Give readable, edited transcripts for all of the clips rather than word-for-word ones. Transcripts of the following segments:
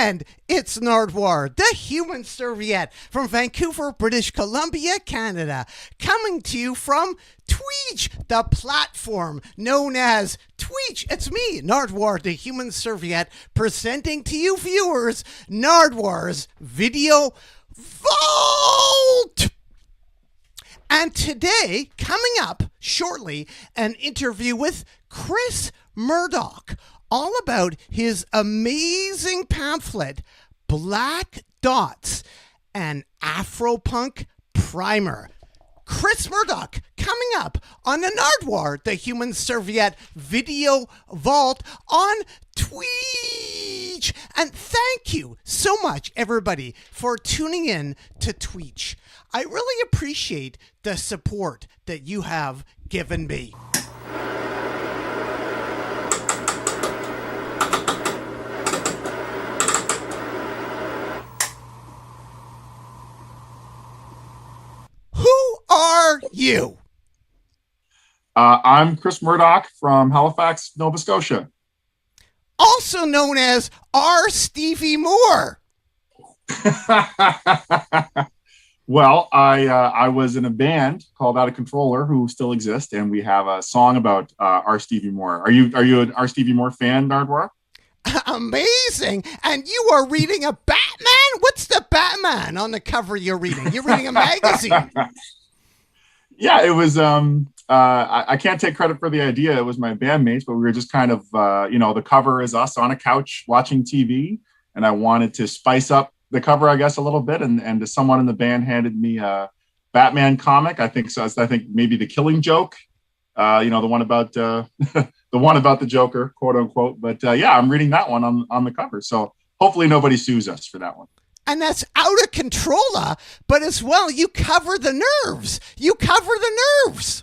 And it's Nardwuar, the human serviette from Vancouver, British Columbia, Canada, coming to you from Tweech, the platform known as Tweech. It's me, Nardwuar, the human serviette, presenting to you viewers Nardwuar's Video Vault. And today, coming up shortly, an interview with Chris Murdoch, all about his amazing pamphlet, Black Dots, and Afropunk Primer. Chris Murdoch coming up on the Nardwuar, the human serviette Video Vault on Tweech. And thank you so much, everybody, for tuning in to Tweech. I really appreciate the support that you have given me. Who are you? I'm Chris Murdoch from Halifax, Nova Scotia. Also known as R. Stevie Moore. Well, I was in a band called Outtacontroller, who still exists, and we have a song about R. Stevie Moore. Are you an R. Stevie Moore fan, Nardwuar? Amazing. And you are reading a Batman? What's the Batman on the cover you're reading? You're reading a magazine. Yeah, it was, I can't take credit for the idea. It was my bandmates, but we were just kind of, the cover is us on a couch watching TV. And I wanted to spice up the cover, I guess, a little bit. And someone in the band handed me a Batman comic. I think maybe The Killing Joke, the one about the one about the Joker, quote unquote. But yeah, I'm reading that one on the cover. So hopefully nobody sues us for that one. And that's Outtacontroller, but as well, you cover the nerves. You cover the nerves.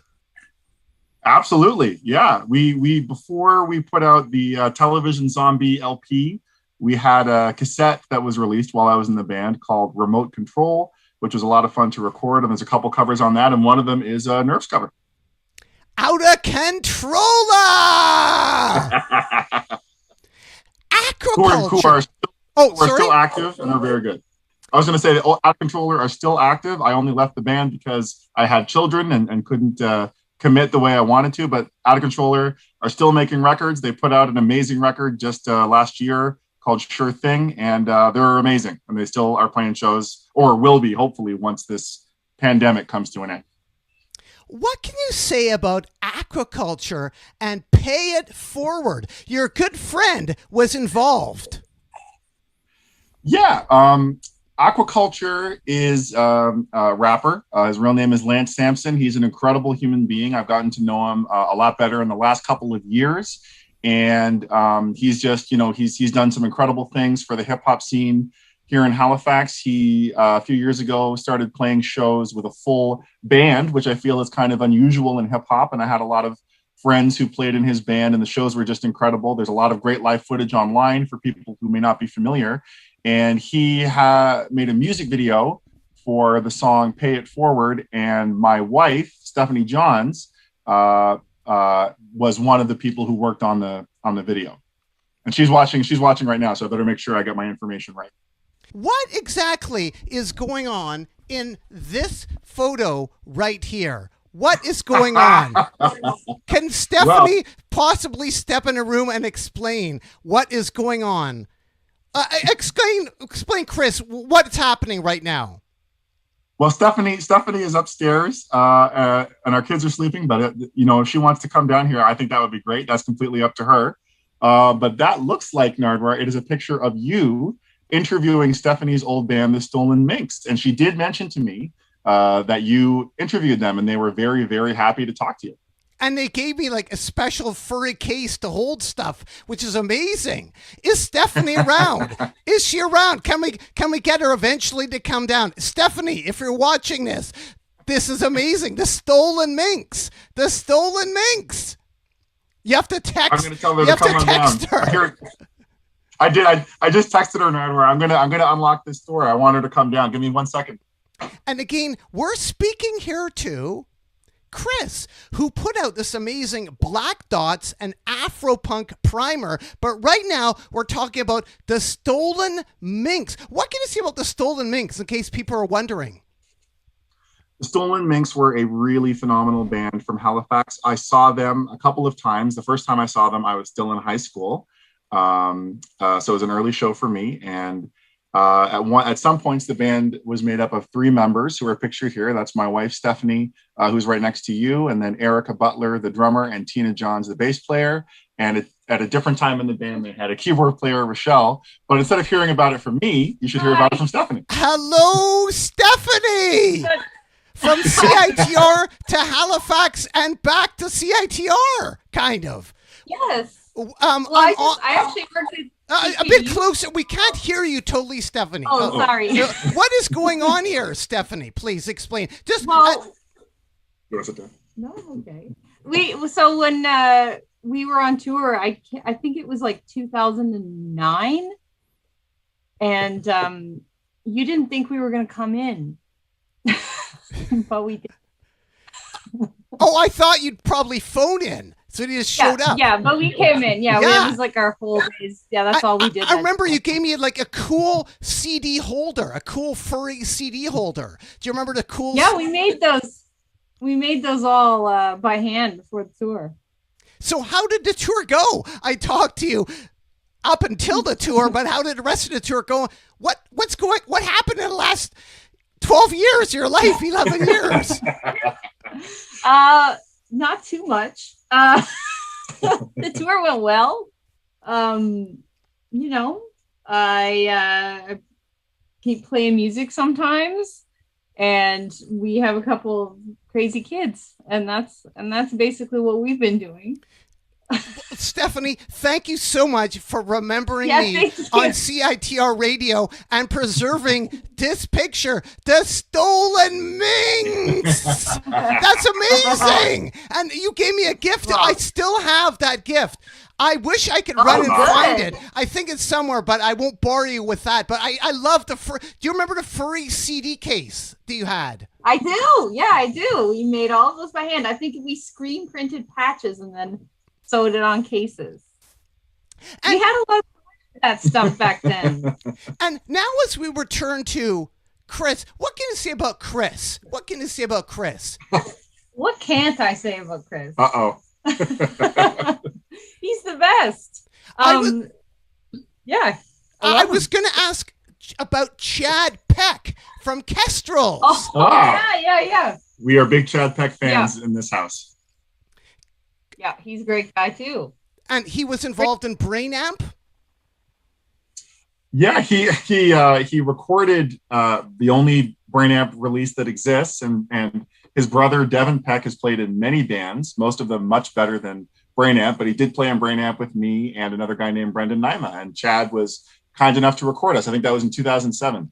Absolutely, yeah. We before we put out the Television Zombie LP, we had a cassette that was released while I was in the band called Remote Control, which was a lot of fun to record. And there's a couple covers on that, and one of them is a Nerves cover. Outtacontroller. Aquakultre. Who are still active and are very good. I was going to say that Outtacontroller are still active. I only left the band because I had children and couldn't commit the way I wanted to. But Outtacontroller are still making records. They put out an amazing record just last year called Sure Thing, and they're amazing. And they still are playing shows, or will be, hopefully, once this pandemic comes to an end. What can you say about Aquakultre and Pay It Forward? Your good friend was involved. Yeah, Aquakultre is a rapper. His real name is Lance Sampson. He's an incredible human being. I've gotten to know him a lot better in the last couple of years. And he's just, he's done some incredible things for the hip hop scene here in Halifax. He, a few years ago, started playing shows with a full band, which I feel is kind of unusual in hip hop. And I had a lot of friends who played in his band, and the shows were just incredible. There's a lot of great live footage online for people who may not be familiar. And he made a music video for the song Pay It Forward. And my wife, Stephanie Johns, was one of the people who worked on the video. And she's watching right now, so I better make sure I get my information right. What exactly is going on in this photo right here? What is going on? Can Stephanie possibly step in a room and explain what is going on? Explain, Chris, what's happening right now. Well, Stephanie is upstairs, and our kids are sleeping. But if she wants to come down here, I think that would be great. That's completely up to her. But that looks like, Nardwuar, it is a picture of you interviewing Stephanie's old band, the Stolen Minks, and she did mention to me that you interviewed them, and they were very, very happy to talk to you. And they gave me like a special furry case to hold stuff, which is amazing. Is Stephanie around? Is she around? Can we get her eventually to come down? Stephanie, if you're watching this, this is amazing. The Stolen Minks. The Stolen Minks. You have to text. I'm going to tell her to come on down. Her. I did. I just texted her, Nardwuar. I'm gonna unlock this door. I want her to come down. Give me 1 second. And again, we're speaking here to Chris, who put out this amazing Black Dots and Afropunk Primer. But right now, we're talking about the Stolen Minks. What can you say about the Stolen Minks, in case people are wondering? The Stolen Minks were a really phenomenal band from Halifax. I saw them a couple of times. The first time I saw them, I was still in high school. So it was an early show for me. And at some points, the band was made up of 3 members who are pictured here. That's my wife, Stephanie, who's right next to you, and then Erica Butler, the drummer, and Tina Johns, the bass player. And at a different time in the band, they had a keyboard player, Rochelle. But instead of hearing about it from me, you should hear about it from Stephanie. Hello, Stephanie! From CITR to Halifax and back to CITR, kind of. Yes. I actually worked with a bit closer. We can't hear you totally, Stephanie. Oh, sorry. What is going on here, Stephanie? Please explain. Just well, No, okay. So when we were on tour, I think it was like 2009, and you didn't think we were going to come in, but we did. Oh, I thought you'd probably phone in. So you just showed up. Yeah, but we came in. Yeah, it was like our whole days. Yeah, that's all we did. I remember you gave me like a cool CD holder, a cool furry CD holder. Do you remember the cool? Yeah, we made those. We made those all by hand before the tour. So how did the tour go? I talked to you up until the tour, but how did the rest of the tour go? What happened in the last 12 years, your life, 11 years? Not too much. The tour went well. I keep playing music sometimes, and we have a couple of crazy kids, and that's basically what we've been doing. Stephanie, thank you so much for remembering me on CITR radio and preserving this picture, the Stolen Minks. That's amazing. And you gave me a gift. Wow. I still have that gift. I wish I could run and find it. I think it's somewhere, but I won't bore you with that. But I love do you remember the furry CD case that you had? I do. Yeah, I do. We made all of those by hand. I think we screen printed patches and then sewed it on cases. And we had a lot of that stuff back then. And now as we return to Chris, what can you say about Chris? What can you say about Chris? What can't I say about Chris? Uh-oh. He's the best. I was going to ask about Chad Peck from Kestrels. Yeah. We are big Chad Peck fans in this house. Yeah, he's a great guy too. And he was involved in Brain Amp? Yeah, he recorded the only Brain Amp release that exists, and his brother Devin Peck has played in many bands, most of them much better than Brain Amp, but he did play on Brain Amp with me and another guy named Brendan Naima, and Chad was kind enough to record us. I think that was in 2007.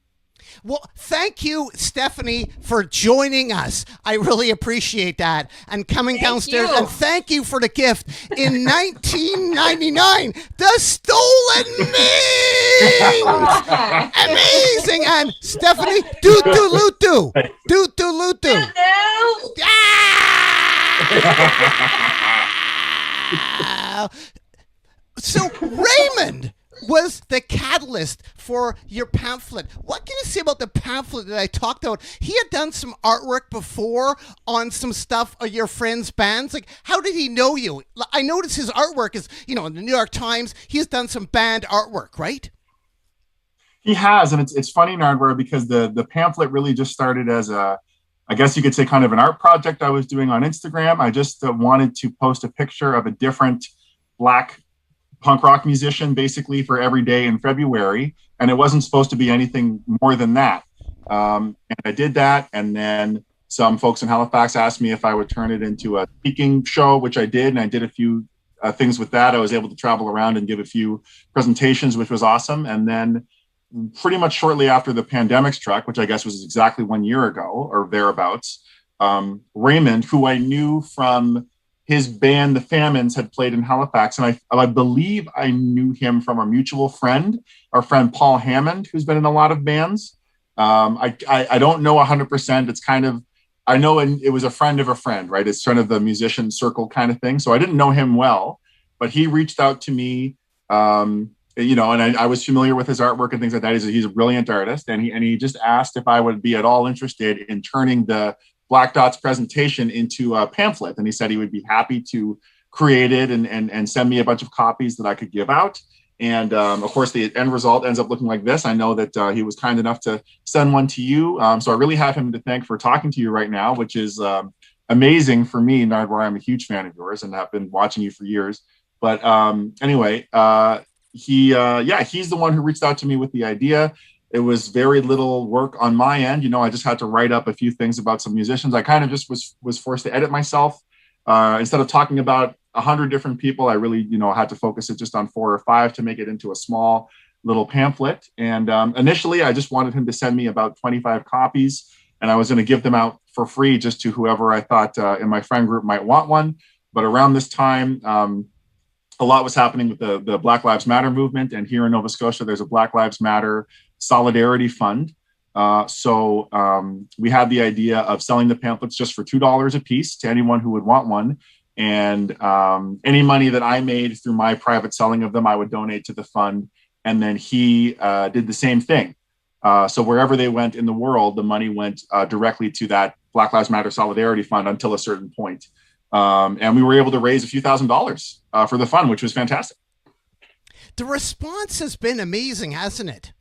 Well, thank you, Stephanie, for joining us. I really appreciate that. And coming downstairs. And thank you for the gift. In 1999, the Stolen Minks! Amazing! And Stephanie, do-do-lu-do. Do-do-lu-do. So, Raymond was the catalyst for your pamphlet. What can you say about the pamphlet that I talked about? He had done some artwork before on some stuff of your friends' bands. Like, how did he know you? I noticed his artwork is, in the New York Times. He's done some band artwork, right? He has, and it's funny, Nardwuar, because the pamphlet really just started as I guess you could say kind of an art project I was doing on Instagram. I just wanted to post a picture of a different Black punk rock musician basically for every day in February, and it wasn't supposed to be anything more than that. And I did that, and then some folks in Halifax asked me if I would turn it into a speaking show, which I did, and I did a few things with that. I was able to travel around and give a few presentations, which was awesome. And then pretty much shortly after the pandemic struck, which I guess was exactly 1 year ago or thereabouts, Raymond, who I knew from his band, The Famines, had played in Halifax. And I believe I knew him from a mutual friend, our friend Paul Hammond, who's been in a lot of bands. I don't know 100%. It's kind of, I know it was a friend of a friend, right? It's sort of the musician circle kind of thing. So I didn't know him well, but he reached out to me, you know, and I was familiar with his artwork and things like that. He's a brilliant artist. And he just asked if I would be at all interested in turning the Black Dots presentation into a pamphlet. And he said he would be happy to create it and send me a bunch of copies that I could give out. And of course, the end result ends up looking like this. I know that he was kind enough to send one to you. So I really have him to thank for talking to you right now, which is amazing for me, Nardwuar. I'm a huge fan of yours and I've been watching you for years. But anyway, he's the one who reached out to me with the idea. It was very little work on my end. You know, I just had to write up a few things about some musicians. I kind of just was forced to edit myself. Instead of talking about 100 different people, I really, you know, had to focus it just on 4 or 5 to make it into a small little pamphlet. And initially, I just wanted him to send me about 25 copies, and I was going to give them out for free just to whoever I thought in my friend group might want one. But around this time, a lot was happening with the Black Lives Matter movement. And here in Nova Scotia, there's a Black Lives Matter Solidarity Fund. So we had the idea of selling the pamphlets just for $2 a piece to anyone who would want one. And any money that I made through my private selling of them, I would donate to the fund. And then he did the same thing. So wherever they went in the world, the money went directly to that Black Lives Matter Solidarity Fund until a certain point. And we were able to raise a few $1,000s for the fund, which was fantastic. The response has been amazing, hasn't it?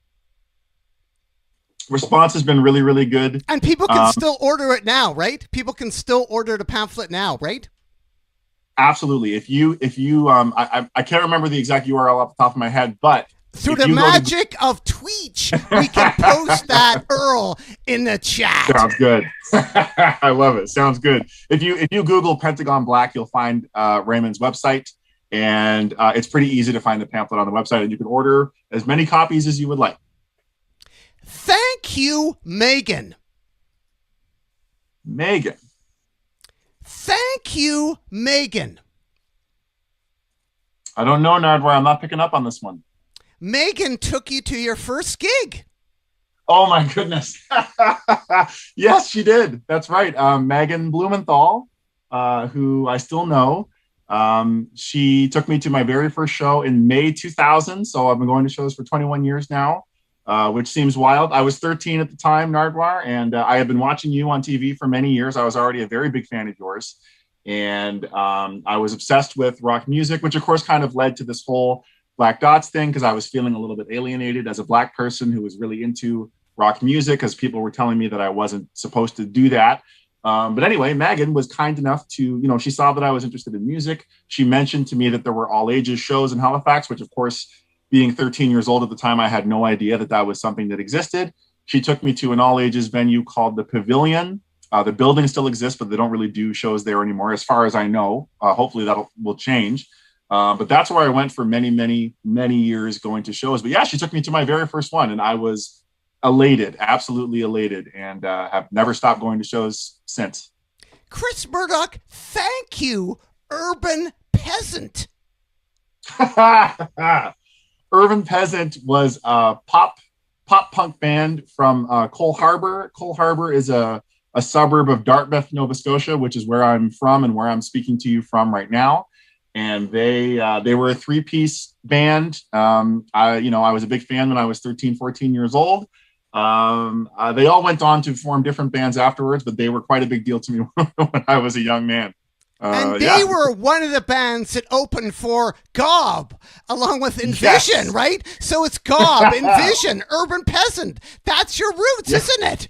Response has been really, really good. And people can still order it now, right? People can still order the pamphlet now, right? Absolutely. If you, I can't remember the exact URL off the top of my head, but through the magic of Tweetch, we can post that, Earl, in the chat. Sounds good. I love it. Sounds good. If you Google Pentagon Black, you'll find Raymond's website, and it's pretty easy to find the pamphlet on the website, and you can order as many copies as you would like. Thank you, Megan. Megan. Thank you, Megan. I don't know, Nardwuar. I'm not picking up on this one. Megan took you to your first gig. Oh, my goodness. Yes, she did. That's right. Megan Blumenthal, who I still know. She took me to my very first show in May 2000. So I've been going to shows for 21 years now. Which seems wild. I was 13 at the time, Nardwuar, and I had been watching you on TV for many years. I was already a very big fan of yours. And I was obsessed with rock music, which of course kind of led to this whole Black Dots thing, because I was feeling a little bit alienated as a Black person who was really into rock music, because people were telling me that I wasn't supposed to do that. But anyway, Megan was kind enough to, you know, she saw that I was interested in music. She mentioned to me that there were all ages shows in Halifax, which of course, being 13 years old at the time, I had no idea that that was something that existed. She took me to an all-ages venue called the Pavilion. The building still exists, but they don't really do shows there anymore, as far as I know. Hopefully that will change. But that's where I went for many, many, many years going to shows. But yeah, she took me to my very first one, and I was elated, absolutely elated, and have never stopped going to shows since. Chris Murdoch, thank you, Urban Peasant. Urban Peasant was a pop punk band from Cole Harbour. Cole Harbour is a suburb of Dartmouth, Nova Scotia, which is where I'm from and where I'm speaking to you from right now. And they were a 3-piece band. I was a big fan when I was 13, 14 years old. They all went on to form different bands afterwards, but they were quite a big deal to me when I was a young man. And they were one of the bands that opened for Gob, along with Envision, yes. Right? So it's Gob, Envision, Urban Peasant. That's your roots, yes. Isn't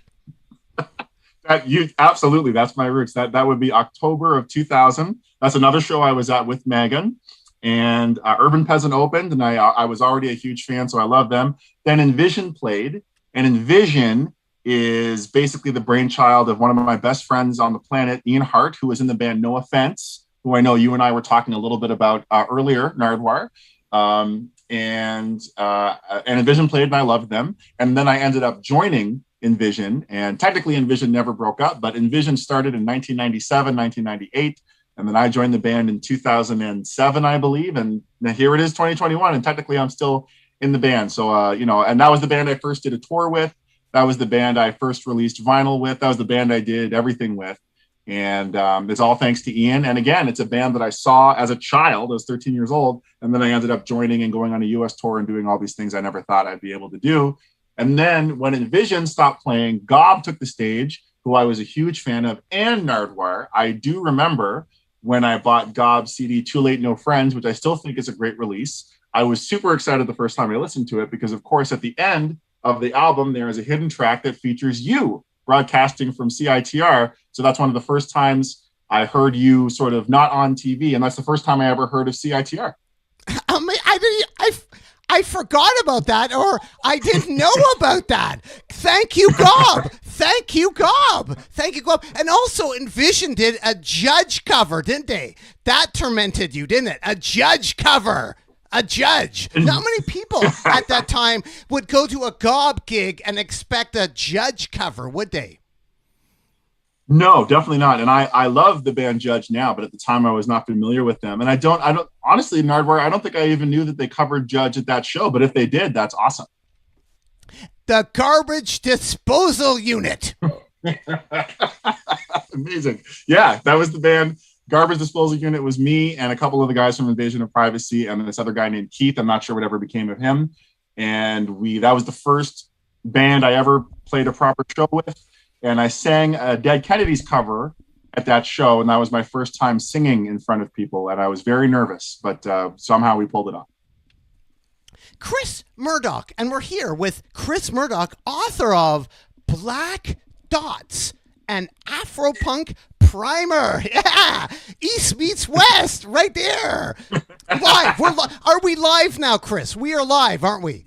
it? Absolutely, that's my roots. That would be October of 2000. That's another show I was at with Megan. And Urban Peasant opened, and I was already a huge fan, so I loved them. Then Envision played, and Envision is basically the brainchild of one of my best friends on the planet, Ian Hart, who was in the band No Offense, who I know you and I were talking a little bit about earlier, Nardwuar. And Envision played, and I loved them. And then I ended up joining Envision, and technically Envision never broke up, but Envision started in 1997, 1998. And then I joined the band in 2007, I believe. And here it is, 2021. And technically I'm still in the band. So, and that was the band I first did a tour with. That was the band I first released vinyl with. That was the band I did everything with. And it's all thanks to Ian. And again, it's a band that I saw as a child. I was 13 years old. And then I ended up joining and going on a US tour and doing all these things I never thought I'd be able to do. And then when Envision stopped playing, Gob took the stage, who I was a huge fan of, and Nardwuar. I do remember when I bought Gob's CD, Too Late No Friends, which I still think is a great release. I was super excited the first time I listened to it because, of course, at the end of the album, there is a hidden track that features you broadcasting from CITR. So that's one of the first times I heard you sort of not on TV. And that's the first time I ever heard of CITR. I forgot about that, or I didn't know about that. Thank you, Gob. Thank you, Gob. Thank you, Gob. And also, Envision did a Judge cover, didn't they? That tormented you, didn't it? A Judge cover. A Judge. Not many people at that time would go to a Gob gig and expect a Judge cover, would they? No, definitely not. And I love the band Judge now, but at the time I was not familiar with them. And I don't honestly, Nardwuar, I don't think I even knew that they covered Judge at that show, but if they did, that's awesome. The Garbage Disposal Unit. Amazing. Yeah, that was the band. Garbage Disposal Unit was me and a couple of the guys from Invasion of Privacy and this other guy named Keith. I'm not sure whatever became of him. And that was the first band I ever played a proper show with. And I sang a Dead Kennedys cover at that show. And that was my first time singing in front of people. And I was very nervous, but somehow we pulled it off. Chris Murdoch. And we're here with Chris Murdoch, author of Black Dots and Afropunk Primer. Yeah. East meets West right there. Live. Are we live now, Chris? We are live, aren't we?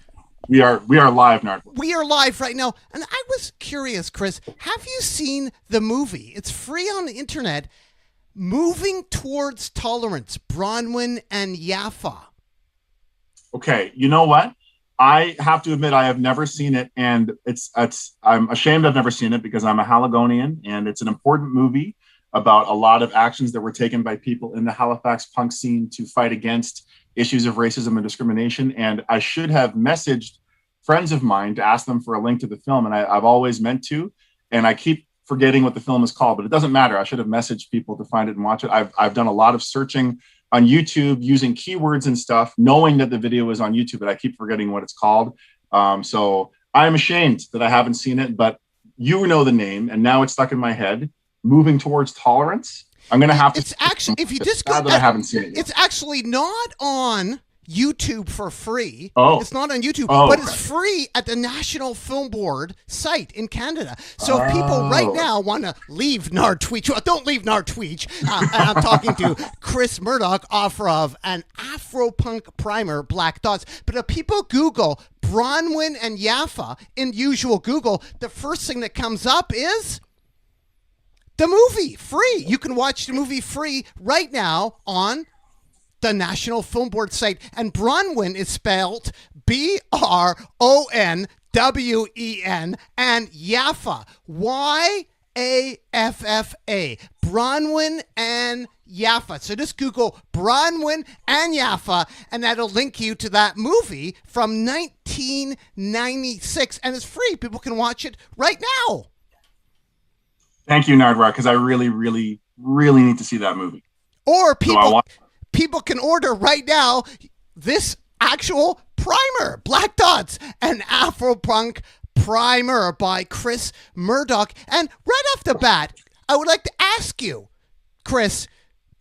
We are live, Nardwuar. We are live right now. And I was curious, Chris, have you seen the movie? It's free on the internet. Moving Towards Tolerance, Bronwyn and Yaphank. Okay, you know what? I have to admit I have never seen it, and I'm ashamed I've never seen it because I'm a Haligonian, and it's an important movie about a lot of actions that were taken by people in the Halifax punk scene to fight against issues of racism and discrimination. And I should have messaged friends of mine to ask them for a link to the film, and I've always meant to, and I keep forgetting what the film is called, but it doesn't matter. I should have messaged people to find it and watch it. I've done a lot of searching on YouTube using keywords and stuff, knowing that the video is on YouTube, but I keep forgetting what it's called. So I'm ashamed that I haven't seen it, but you know the name, and now it's stuck in my head. Moving Towards Tolerance. I'm going to have to. It's actually, if you just go, that I haven't seen it yet. It's actually not on YouTube for free. Oh. It's not on YouTube, but it's free at the National Film Board site in Canada. So if people right now want to leave Nardwuar, don't leave Nardwuar. And I'm talking to Chris Murdoch, author of an Afropunk Primer, Black Dots. But if people Google Bronwyn and Yaphank in usual Google, the first thing that comes up is the movie, free. You can watch the movie free right now on the National Film Board site. And Bronwyn is spelled Bronwen, and Yaphank, Yaffa. Bronwyn and Yaphank. So just Google Bronwyn and Yaphank, and that'll link you to that movie from 1996. And it's free. People can watch it right now. Thank you, Nardwuar, because I really, really, really need to see that movie. Or people can order right now this actual primer, Black Dots, an Afropunk Primer by Chris Murdoch. And right off the bat, I would like to ask you, Chris,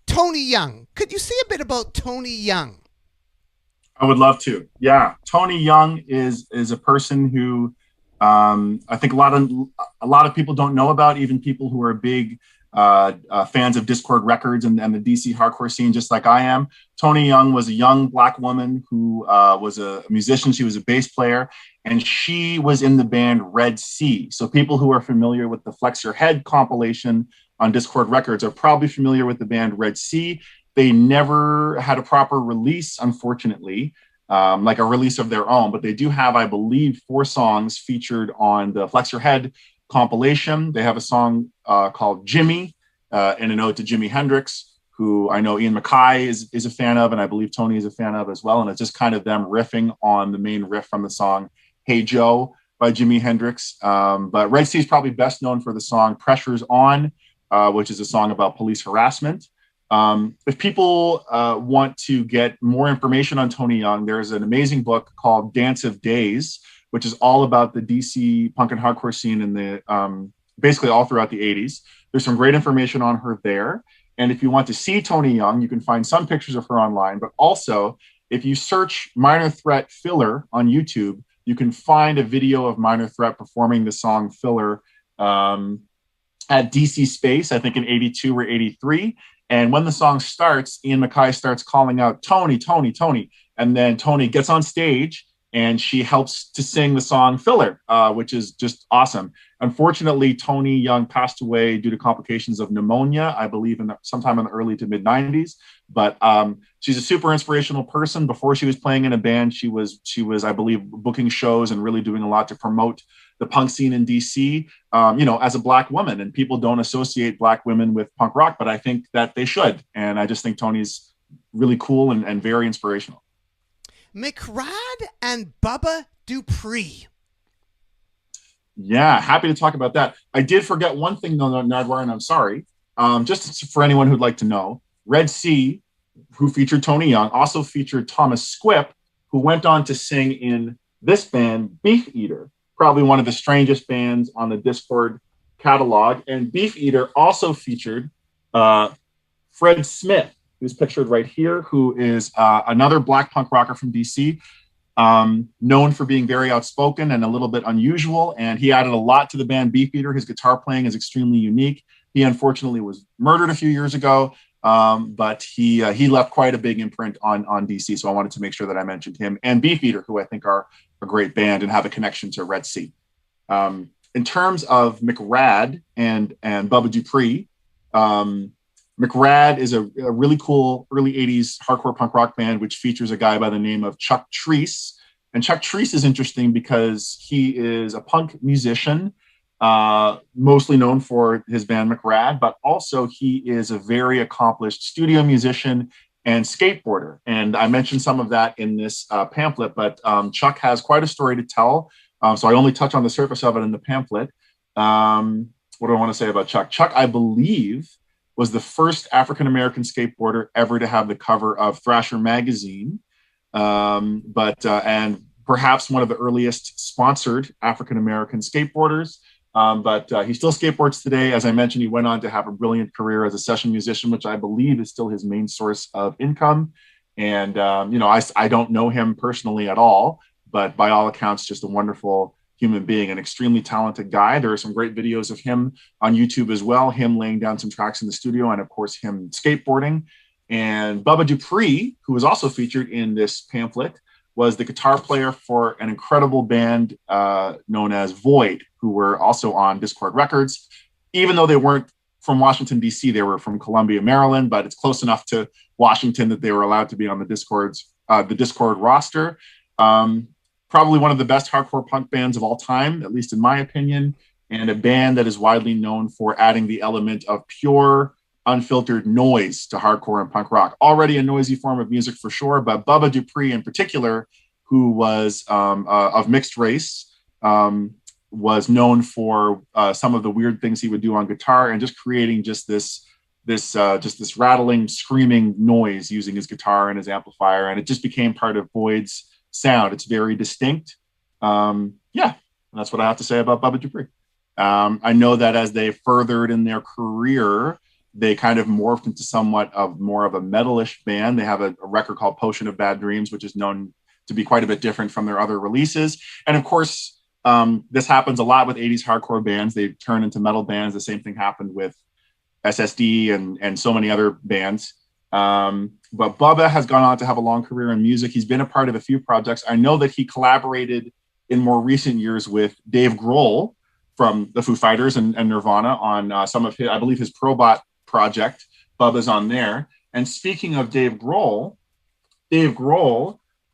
Tony Young. Could you say a bit about Tony Young? I would love to. Yeah, Tony Young is a person who I think a lot of people don't know about, even people who are big fans of Discord Records and the DC hardcore scene, just like I am. Tony Young was a young Black woman who was a musician. She was a bass player, and she was in the band Red Sea. So people who are familiar with the Flex Your Head compilation on Discord Records are probably familiar with the band Red Sea. They never had a proper release, unfortunately. Like a release of their own, but they do have, I believe, 4 songs featured on the Flex Your Head compilation. They have a song called Jimmy, and an ode to Jimi Hendrix, who I know Ian MacKaye is a fan of, and I believe Tony is a fan of as well. And it's just kind of them riffing on the main riff from the song Hey Joe. by Jimi Hendrix. But Red Sea is probably best known for the song Pressure's On, which is a song about police harassment. If people want to get more information on Tony Young, there's an amazing book called Dance of Days, which is all about the DC punk and hardcore scene in the basically all throughout the 80s. There's some great information on her there. And if you want to see Tony Young, you can find some pictures of her online, but also if you search Minor Threat Filler on YouTube, you can find a video of Minor Threat performing the song Filler at DC Space, I think in 82 or 83. And when the song starts, Ian MacKaye starts calling out, Tony, Tony, Tony. And then Tony gets on stage and she helps to sing the song Filler, which is just awesome. Unfortunately, Tony Young passed away due to complications of pneumonia, I believe sometime in the early to mid 90s. But she's a super inspirational person. Before she was playing in a band, she was, I believe, booking shows and really doing a lot to promote the punk scene in DC, as a Black woman. And people don't associate Black women with punk rock, but I think that they should. And I just think Tony's really cool and very inspirational. McRad and Bubba Dupree. Yeah, happy to talk about that. I did forget one thing, though, Nardwuar, and I'm sorry. Just for anyone who'd like to know, Red Sea, who featured Tony Young, also featured Thomas Squip, who went on to sing in this band, Beef Eater, probably one of the strangest bands on the Discord catalog. And Beef Eater also featured Fred Smith, who's pictured right here, who is another Black punk rocker from DC, known for being very outspoken and a little bit unusual. And he added a lot to the band Beef Eater. His guitar playing is extremely unique. He unfortunately was murdered a few years ago, but he left quite a big imprint on DC. So I wanted to make sure that I mentioned him and Beef Eater, who I think are a great band and have a connection to Red Sea. In terms of McRad and Bubba Dupree, McRad is a really cool early 80s hardcore punk rock band, which features a guy by the name of Chuck Treece. And Chuck Treece is interesting because he is a punk musician, mostly known for his band McRad, but also he is a very accomplished studio musician and skateboarder. And I mentioned some of that in this pamphlet, but Chuck has quite a story to tell. So I only touch on the surface of it in the pamphlet. What do I want to say about Chuck? Chuck, I believe, was the first African-American skateboarder ever to have the cover of Thrasher magazine, and perhaps one of the earliest sponsored African-American skateboarders. But he still skateboards today. As I mentioned, he went on to have a brilliant career as a session musician, which I believe is still his main source of income. And, I don't know him personally at all, but by all accounts, just a wonderful human being, an extremely talented guy. There are some great videos of him on YouTube as well, him laying down some tracks in the studio, and of course, him skateboarding. And Bubba Dupree, who was also featured in this pamphlet, was the guitar player for an incredible band known as Void, who were also on Discord Records. Even though they weren't from Washington, D.C., they were from Columbia, Maryland, but it's close enough to Washington that they were allowed to be on the Discord roster. Probably one of the best hardcore punk bands of all time, at least in my opinion, and a band that is widely known for adding the element of pure, unfiltered noise to hardcore and punk rock. Already a noisy form of music for sure, but Bubba Dupree in particular, who was of mixed race, was known for some of the weird things he would do on guitar and just creating just this rattling, screaming noise using his guitar and his amplifier, and it just became part of Void's sound. It's very distinct. That's what I have to say about Bubba Dupree. I know that as they furthered in their career, they kind of morphed into somewhat of more of a metalish band. They have a record called Potion of Bad Dreams, which is known to be quite a bit different from their other releases. And of course, this happens a lot with 80s hardcore bands. They turn into metal bands. The same thing happened with SSD and so many other bands. But Bubba has gone on to have a long career in music. He's been a part of a few projects. I know that he collaborated in more recent years with Dave Grohl from the Foo Fighters and Nirvana on some of his, I believe his Probot project. Bubba's on there. And speaking of Dave Grohl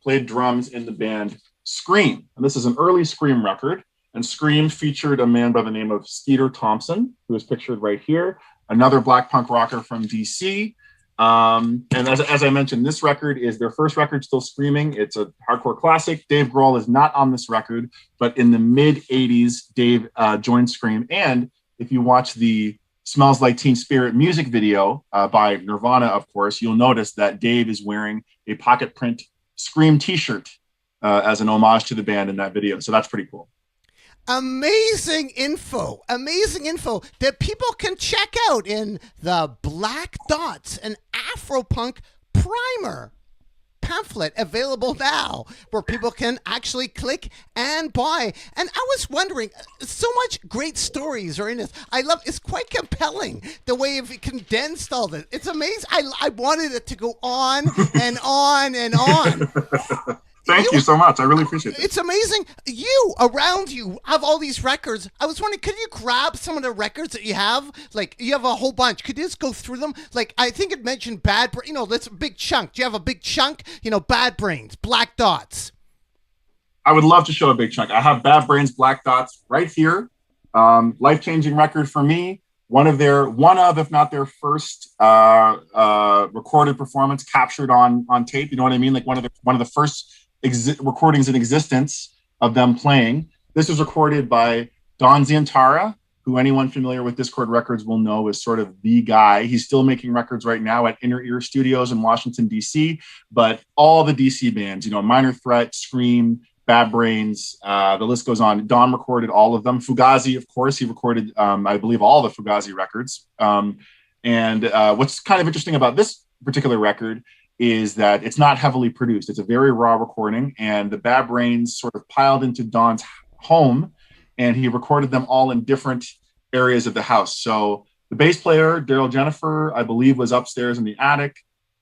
played drums in the band Scream. And this is an early Scream record. And Scream featured a man by the name of Skeeter Thompson, who is pictured right here, another Black punk rocker from DC. And as I mentioned, this record is their first record, Still Screaming. It's a hardcore classic. Dave Grohl is not on this record, but in the mid 80s, Dave joined Scream. And if you watch the Smells Like Teen Spirit music video by Nirvana, of course, you'll notice that Dave is wearing a pocket print Scream t-shirt as an homage to the band in that video. So that's pretty cool. Amazing info that people can check out in the Black Dots, an Afropunk Primer pamphlet available now, where people can actually click and buy. And I was wondering, so much great stories are in this. It's quite compelling the way you've condensed all this. It's amazing. I wanted it to go on and on and on. Thank you so much. I really appreciate it. It's amazing. Around you have all these records. I was wondering, could you grab some of the records that you have? Like, you have a whole bunch. Could you just go through them? Like, I think it mentioned Bad Brains. That's a big chunk. Do you have a big chunk? Bad Brains, Black Dots. I would love to show a big chunk. I have Bad Brains, Black Dots right here. Life-changing record for me. One of, if not their first recorded performance captured on tape. You know what I mean? Like one of the first recordings in existence of them playing. This was recorded by Don Zientara, who anyone familiar with Discord Records will know is sort of the guy. He's still making records right now at Inner Ear Studios in Washington, D.C., but all the D.C. bands, Minor Threat, Scream, Bad Brains, the list goes on. Don recorded all of them. Fugazi, of course, he recorded, I believe, all the Fugazi records. And what's kind of interesting about this particular record is that it's not heavily produced. It's a very raw recording, and the Bad Brains sort of piled into Don's home, and he recorded them all in different areas of the house. So the bass player, Daryl Jennifer, I believe, was upstairs in the attic.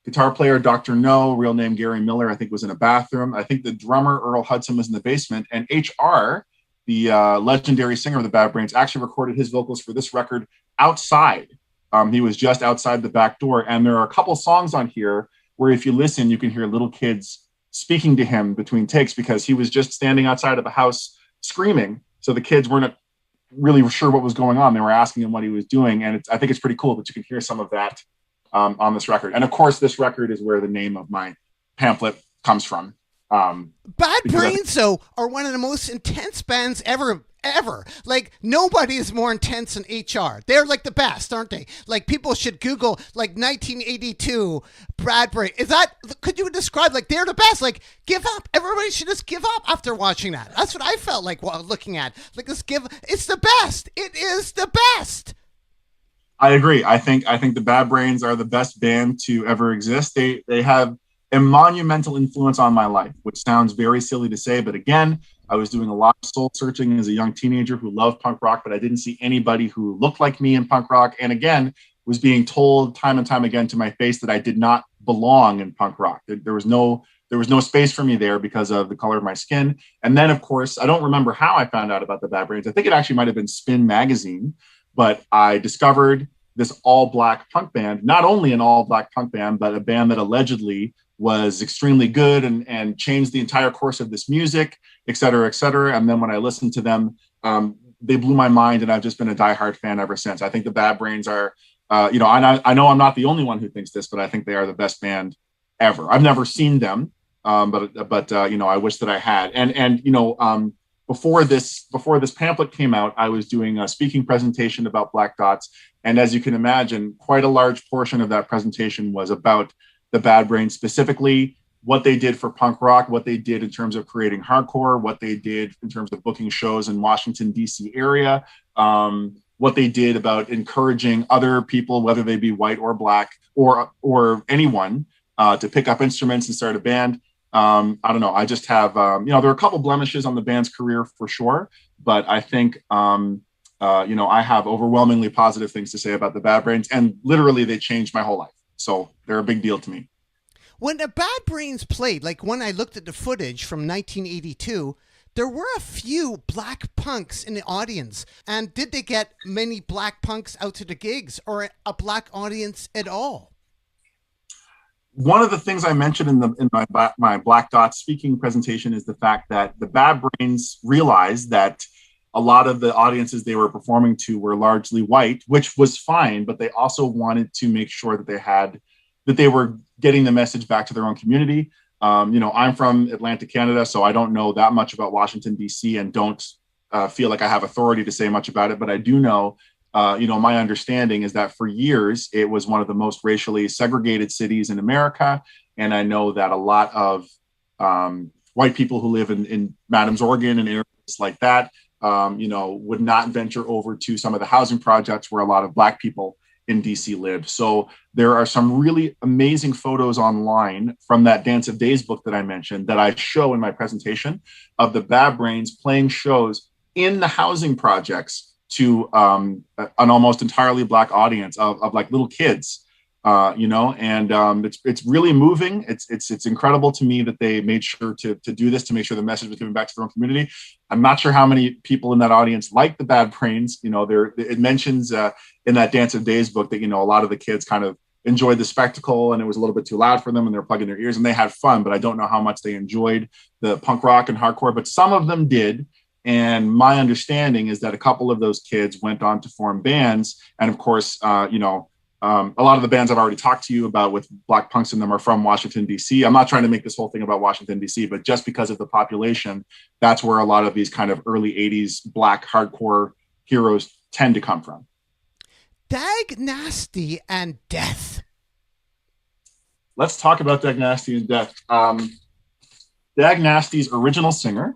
Guitar player, Dr. No, real name Gary Miller, I think was in a bathroom. I think the drummer, Earl Hudson, was in the basement. And HR, the legendary singer of the Bad Brains, actually recorded his vocals for this record outside. He was just outside the back door. And there are a couple songs on here where if you listen, you can hear little kids speaking to him between takes, because he was just standing outside of the house screaming. So the kids weren't really sure what was going on. They were asking him what he was doing. And I think it's pretty cool that you can hear some of that on this record. And of course, this record is where the name of my pamphlet comes from. Bad Brains, though, are one of the most intense bands ever. Like, nobody is more intense than HR. They're like the best, aren't they? Like, people should Google like 1982 Bad Brains. Could you describe, like, they're the best? Like, give up. Everybody should just give up after watching that. That's what I felt like while looking at. Like, it's the best. It is the best. I agree. I think the Bad Brains are the best band to ever exist. They have a monumental influence on my life, which sounds very silly to say, but again, I was doing a lot of soul searching as a young teenager who loved punk rock, but I didn't see anybody who looked like me in punk rock. And again, was being told time and time again to my face that I did not belong in punk rock. There was no space for me there because of the color of my skin. And then, of course, I don't remember how I found out about the Bad Brains. I think it actually might have been Spin Magazine, but I discovered this all-black punk band, not only an all-black punk band, but a band that allegedly was extremely good and changed the entire course of this music, et cetera, et cetera. And then when I listened to them, they blew my mind, and I've just been a diehard fan ever since. I think the Bad Brains are, I know I'm not the only one who thinks this, but I think they are the best band ever. I've never seen them, but I wish that I had. And before this pamphlet came out, I was doing a speaking presentation about Black Dots. And as you can imagine, quite a large portion of that presentation was about the Bad Brains, specifically what they did for punk rock, what they did in terms of creating hardcore, what they did in terms of booking shows in Washington, D.C. area, what they did about encouraging other people, whether they be white or black or anyone, to pick up instruments and start a band. I don't know. I just have, there are a couple blemishes on the band's career for sure, but I think, I have overwhelmingly positive things to say about the Bad Brains, and literally they changed my whole life. So they're a big deal to me. When the Bad Brains played, like when I looked at the footage from 1982, there were a few black punks in the audience. And did they get many black punks out to the gigs, or a black audience at all? One of the things I mentioned in my Black Dots speaking presentation is the fact that the Bad Brains realized that a lot of the audiences they were performing to were largely white, which was fine, but they also wanted to make sure that they had that they were getting the message back to their own community. I'm from Atlantic, Canada, so I don't know that much about Washington, D.C. and don't feel like I have authority to say much about it. But I do know, my understanding is that for years, it was one of the most racially segregated cities in America. And I know that a lot of white people who live in Madams, Oregon and areas like that, would not venture over to some of the housing projects where a lot of Black people in DC lived. So there are some really amazing photos online from that Dance of Days book that I mentioned that I show in my presentation of the Bad Brains playing shows in the housing projects to an almost entirely Black audience of like little kids. It's really moving. It's incredible to me that they made sure to do this, to make sure the message was given back to their own community. I'm not sure how many people in that audience like the Bad Brains. It mentions in that Dance of Days book that, a lot of the kids kind of enjoyed the spectacle and it was a little bit too loud for them and they're plugging their ears and they had fun, but I don't know how much they enjoyed the punk rock and hardcore, but some of them did. And my understanding is that a couple of those kids went on to form bands. And of course, a lot of the bands I've already talked to you about with Black punks in them are from Washington, D.C. I'm not trying to make this whole thing about Washington, D.C., but just because of the population, that's where a lot of these kind of early 80s Black hardcore heroes tend to come from. Dag Nasty and Death. Let's talk about Dag Nasty and Death. Dag Nasty's original singer,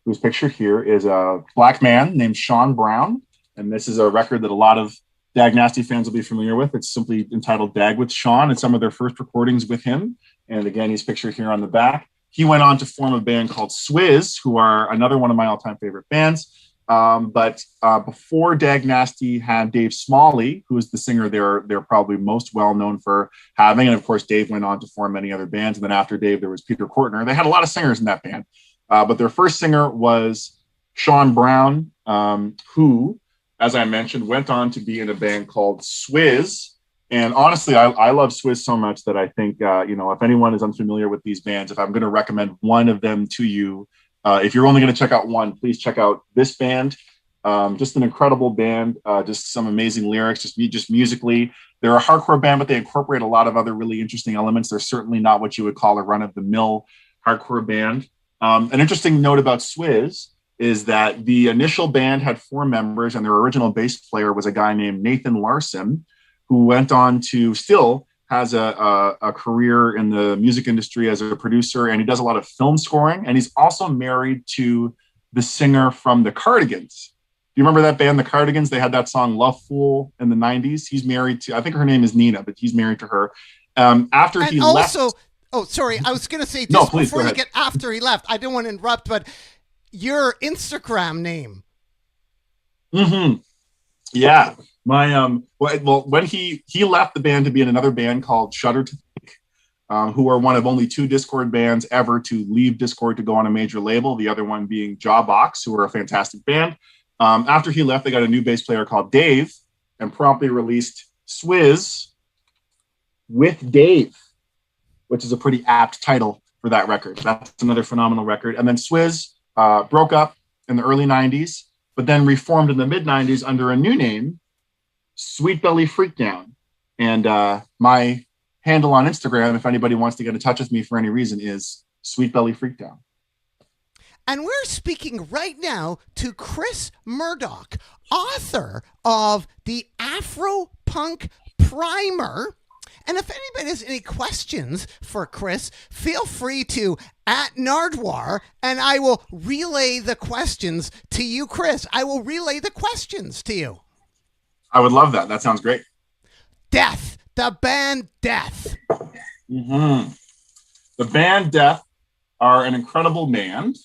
who's pictured here, is a Black man named Sean Brown. And this is a record that a lot of Dag Nasty fans will be familiar with. It's simply entitled Dag with Sean. It's some of their first recordings with him. And again, he's pictured here on the back. He went on to form a band called Swiz, who are another one of my all-time favorite bands. But before Dag Nasty had Dave Smalley, who is the singer they're probably most well known for having. And of course, Dave went on to form many other bands. And then after Dave, there was Peter Kortner. They had a lot of singers in that band. But their first singer was Sean Brown, who, as I mentioned, went on to be in a band called Swiz. And honestly, I love Swiz so much that I think, if anyone is unfamiliar with these bands, if I'm going to recommend one of them to you, if you're only going to check out one, please check out this band. Just an incredible band, just some amazing lyrics, just musically. They're a hardcore band, but they incorporate a lot of other really interesting elements. They're certainly not what you would call a run-of-the-mill hardcore band. An interesting note about Swiz is that the initial band had 4 members, and their original bass player was a guy named Nathan Larson, who went on to still has a career in the music industry as a producer, and he does a lot of film scoring, and he's also married to the singer from the Cardigans. Do you remember that band, the Cardigans? They had that song Love Fool in the 90s. He's married to, I think her name is Nina, but he's married to her. After he left... Oh, sorry. I was going to say, just no, please, before you get after he left, I didn't want to interrupt, but your Instagram name. Mm-hmm. Yeah. My when he left the band to be in another band called Shudder to Think, who are one of only 2 Discord bands ever to leave Discord to go on a major label, the other one being Jawbox, who are a fantastic band. After he left, they got a new bass player called Dave and promptly released Swiz with Dave, which is a pretty apt title for that record. That's another phenomenal record. And then Swiz broke up in the early 90s, but then reformed in the mid-90s under a new name, Sweet Belly Freakdown. And my handle on Instagram, if anybody wants to get in touch with me for any reason, is Sweet Belly Freakdown. And we're speaking right now to Chris Murdoch, author of the Afropunk Primer. And if anybody has any questions for Chris, feel free to @Nardwuar, and I will relay the questions to you, Chris. I will relay the questions to you. I would love that. That sounds great. Death, the band Death. Mm-hmm. The band Death are an incredible band.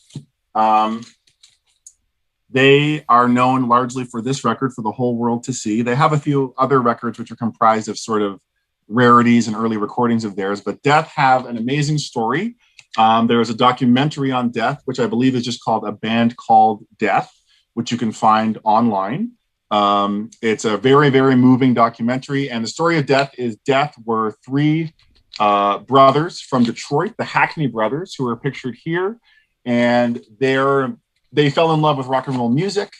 They are known largely for this record for the whole world to see. They have a few other records which are comprised of sort of rarities and early recordings of theirs, but Death have an amazing story. There is a documentary on Death, which I believe is just called A Band Called Death, which you can find online. It's a very, very moving documentary. And the story of Death is Death were 3 brothers from Detroit, the Hackney brothers, who are pictured here. And they fell in love with rock and roll music.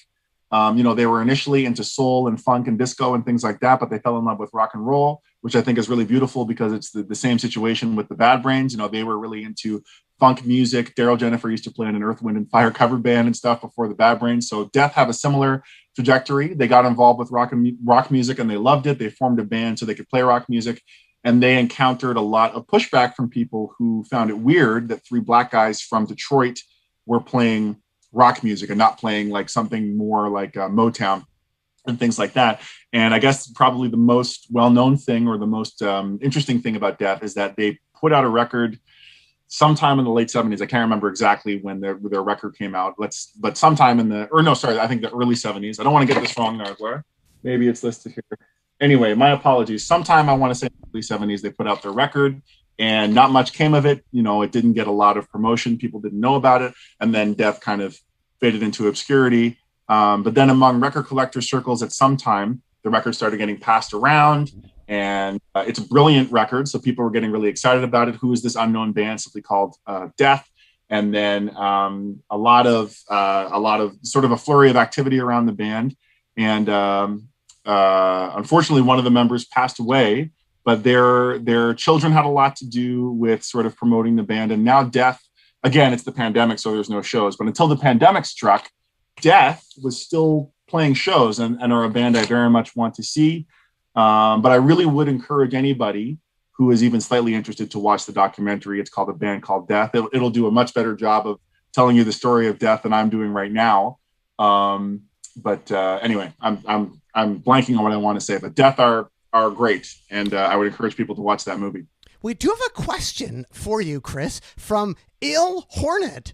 They were initially into soul and funk and disco and things like that, but they fell in love with rock and roll, which I think is really beautiful because it's the same situation with the Bad Brains. They were really into funk music. Daryl Jennifer used to play in an Earth, Wind, and Fire cover band and stuff before the Bad Brains. So Death have a similar trajectory. They got involved with rock music and they loved it. They formed a band so they could play rock music. And they encountered a lot of pushback from people who found it weird that three black guys from Detroit were playing rock music and not playing like something more like Motown and things like that. And I guess probably the most well-known thing or the most interesting thing about Death is that they put out a record sometime in the late 70s. I can't remember exactly when their record came out. But sometime I think the early 70s. I don't want to get this wrong, Nardwuar. Maybe it's listed here. Anyway, my apologies. Sometime I want to say in the early 70s, they put out their record and not much came of it. It didn't get a lot of promotion. People didn't know about it. And then Death kind of faded into obscurity. But then among record collector circles at some time, the record started getting passed around. And it's a brilliant record, so people were getting really excited about it. Who is this unknown band simply called Death? And then a lot of sort of a flurry of activity around the band. And unfortunately, one of the members passed away, but their children had a lot to do with sort of promoting the band. And now Death, again, it's the pandemic, so there's no shows. But until the pandemic struck, Death was still playing shows and are a band I very much want to see. But I really would encourage anybody who is even slightly interested to watch the documentary. It's called A Band Called Death. It'll do a much better job of telling you the story of Death than I'm doing right now. Anyway, I'm blanking on what I want to say. But Death are great, and I would encourage people to watch that movie. We do have a question for you, Chris, from Il Hornet.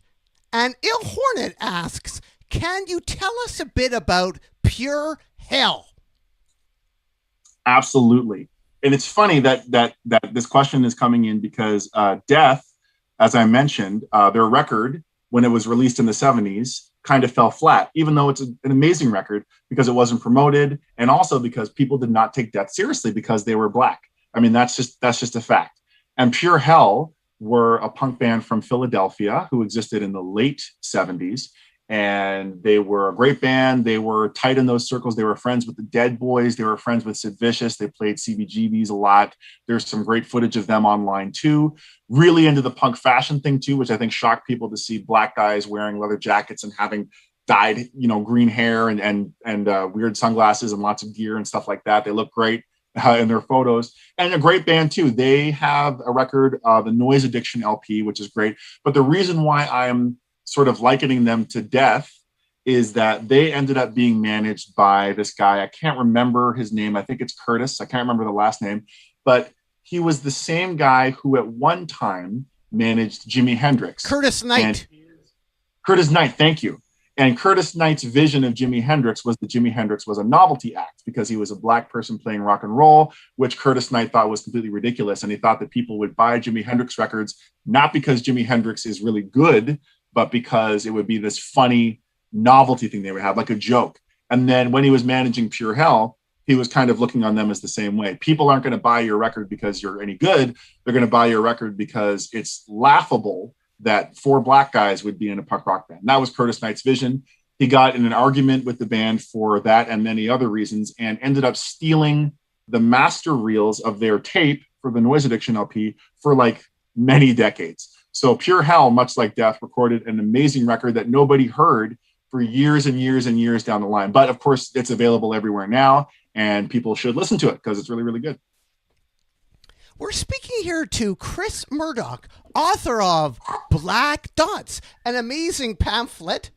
And Il Hornet asks, can you tell us a bit about Pure Hell? Absolutely. And it's funny that this question is coming in because Death, as I mentioned, their record, when it was released in the 70s, kind of fell flat, even though it's an amazing record because it wasn't promoted and also because people did not take Death seriously because they were black. I mean, that's just a fact. And Pure Hell were a punk band from Philadelphia who existed in the late 70s. And they were a great band. They were tight in those circles. They were friends with the Dead Boys. They were friends with Sid Vicious. They played CBGBs a lot. There's some great footage of them online too. Really into the punk fashion thing too, which I think shocked people to see black guys wearing leather jackets and having dyed, green hair and weird sunglasses and lots of gear and stuff like that. They look great in their photos, and a great band too. They have a record, the Noise Addiction LP, which is great. But the reason why I'm sort of likening them to Death is that they ended up being managed by this guy. I can't remember his name. I think it's Curtis. I can't remember the last name, but he was the same guy who at one time managed Jimi Hendrix. Curtis Knight. Curtis Knight, thank you. And Curtis Knight's vision of Jimi Hendrix was that Jimi Hendrix was a novelty act because he was a black person playing rock and roll, which Curtis Knight thought was completely ridiculous. And he thought that people would buy Jimi Hendrix records, not because Jimi Hendrix is really good, but because it would be this funny novelty thing they would have, like a joke. And then when he was managing Pure Hell, he was kind of looking on them as the same way. People aren't going to buy your record because you're any good. They're going to buy your record because it's laughable that four black guys would be in a punk rock band. That was Curtis Knight's vision. He got in an argument with the band for that and many other reasons and ended up stealing the master reels of their tape for the Noise Addiction LP for like many decades. So Pure Hell, much like Death, recorded an amazing record that nobody heard for years and years and years down the line. But of course, it's available everywhere now, and people should listen to it because it's really, really good. We're speaking here to Chris Murdoch, author of Black Dots, an amazing pamphlet.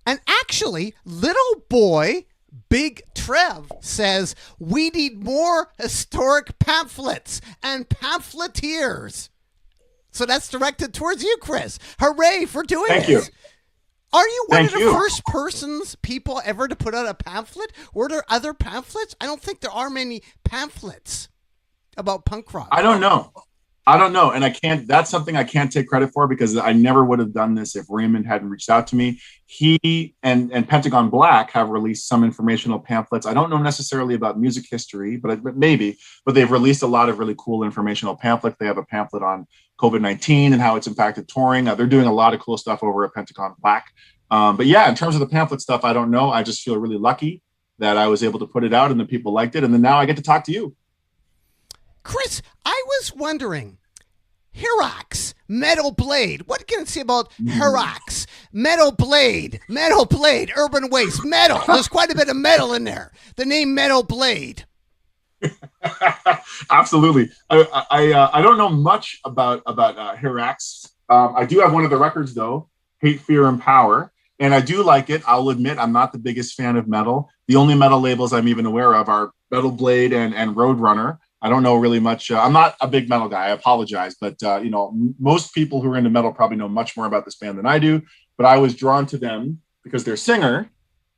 And actually, Little Boy Big Trev says we need more historic pamphlets and pamphleteers. So that's directed towards you, Chris. Hooray for doing Thank this. you. Are you one Thank of the you. first people ever to put out a pamphlet? Were there other pamphlets? I don't think there are many pamphlets about punk rock. I don't know. And that's something I can't take credit for because I never would have done this if Raymond hadn't reached out to me. He and Pentagon Black have released some informational pamphlets. I don't know necessarily about music history, but they've released a lot of really cool informational pamphlets. They have a pamphlet on COVID-19 and how it's impacted touring. They're doing a lot of cool stuff over at Pentagon Black. But yeah, in terms of the pamphlet stuff, I don't know. I just feel really lucky that I was able to put it out and the people liked it. And then now I get to talk to you. Chris, I was wondering, Hirax, Metal Blade. What can you say about Hirax? Metal Blade, Urban Waste, metal. There's quite a bit of metal in there. The name Metal Blade. Absolutely. I don't know much about Hirax. I do have one of the records though, Hate, Fear, and Power. And I do like it. I'll admit I'm not the biggest fan of metal. The only metal labels I'm even aware of are Metal Blade and Roadrunner. I don't know really much. I'm not a big metal guy. I apologize. But, most people who are into metal probably know much more about this band than I do. But I was drawn to them because their singer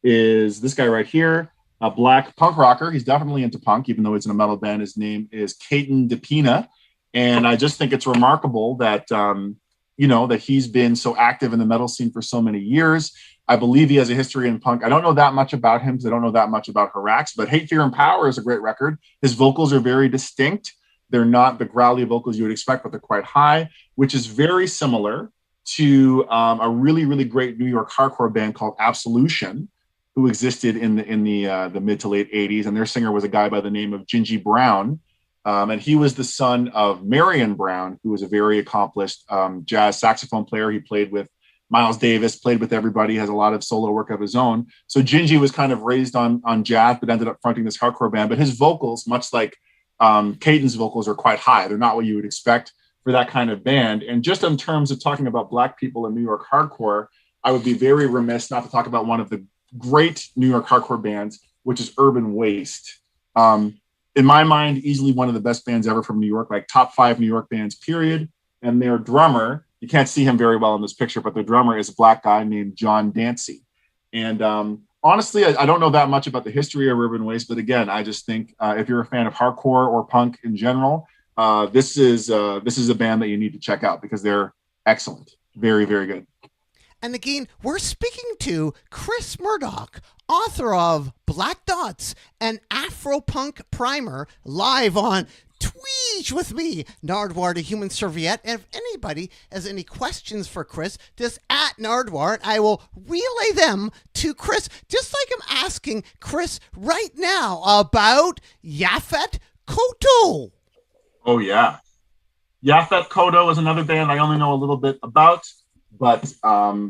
is this guy right here, a black punk rocker. He's definitely into punk, even though he's in a metal band. His name is Caton DePina. And I just think it's remarkable that, that he's been so active in the metal scene for so many years. I believe he has a history in punk. I don't know that much about him because I don't know that much about Hirax, but Hate, Fear, and Power is a great record. His vocals are very distinct. They're not the growly vocals you would expect, but they're quite high, which is very similar to a really, really great New York hardcore band called Absolution, who existed in the mid to late 80s. And their singer was a guy by the name of Gingy Brown. And he was the son of Marion Brown, who was a very accomplished jazz saxophone player. He played with Miles Davis, played with everybody, has a lot of solo work of his own. So Gingy was kind of raised on jazz, but ended up fronting this hardcore band. But his vocals, much like Caden's vocals, are quite high. They're not what you would expect for that kind of band. And just in terms of talking about Black people in New York hardcore, I would be very remiss not to talk about one of the great New York hardcore bands, which is Urban Waste. In my mind, easily one of the best bands ever from New York, like top 5 New York bands, period. And their drummer, you can't see him very well in this picture, but their drummer is a black guy named John Dancy. And honestly, I don't know that much about the history of Urban Waste, but again, I just think if you're a fan of hardcore or punk in general, this is a band that you need to check out because they're excellent. Very, very good. And again, we're speaking to Chris Murdoch, author of Black Dots and Afropunk Primer, live on Tweet with me, Nardwuar, the Human Serviette. And if anybody has any questions for Chris, just at Nardwuar, and I will relay them to Chris, just like I'm asking Chris right now about Yaphank Kotto. Oh, yeah. Yaphank Kotto is another band I only know a little bit about. But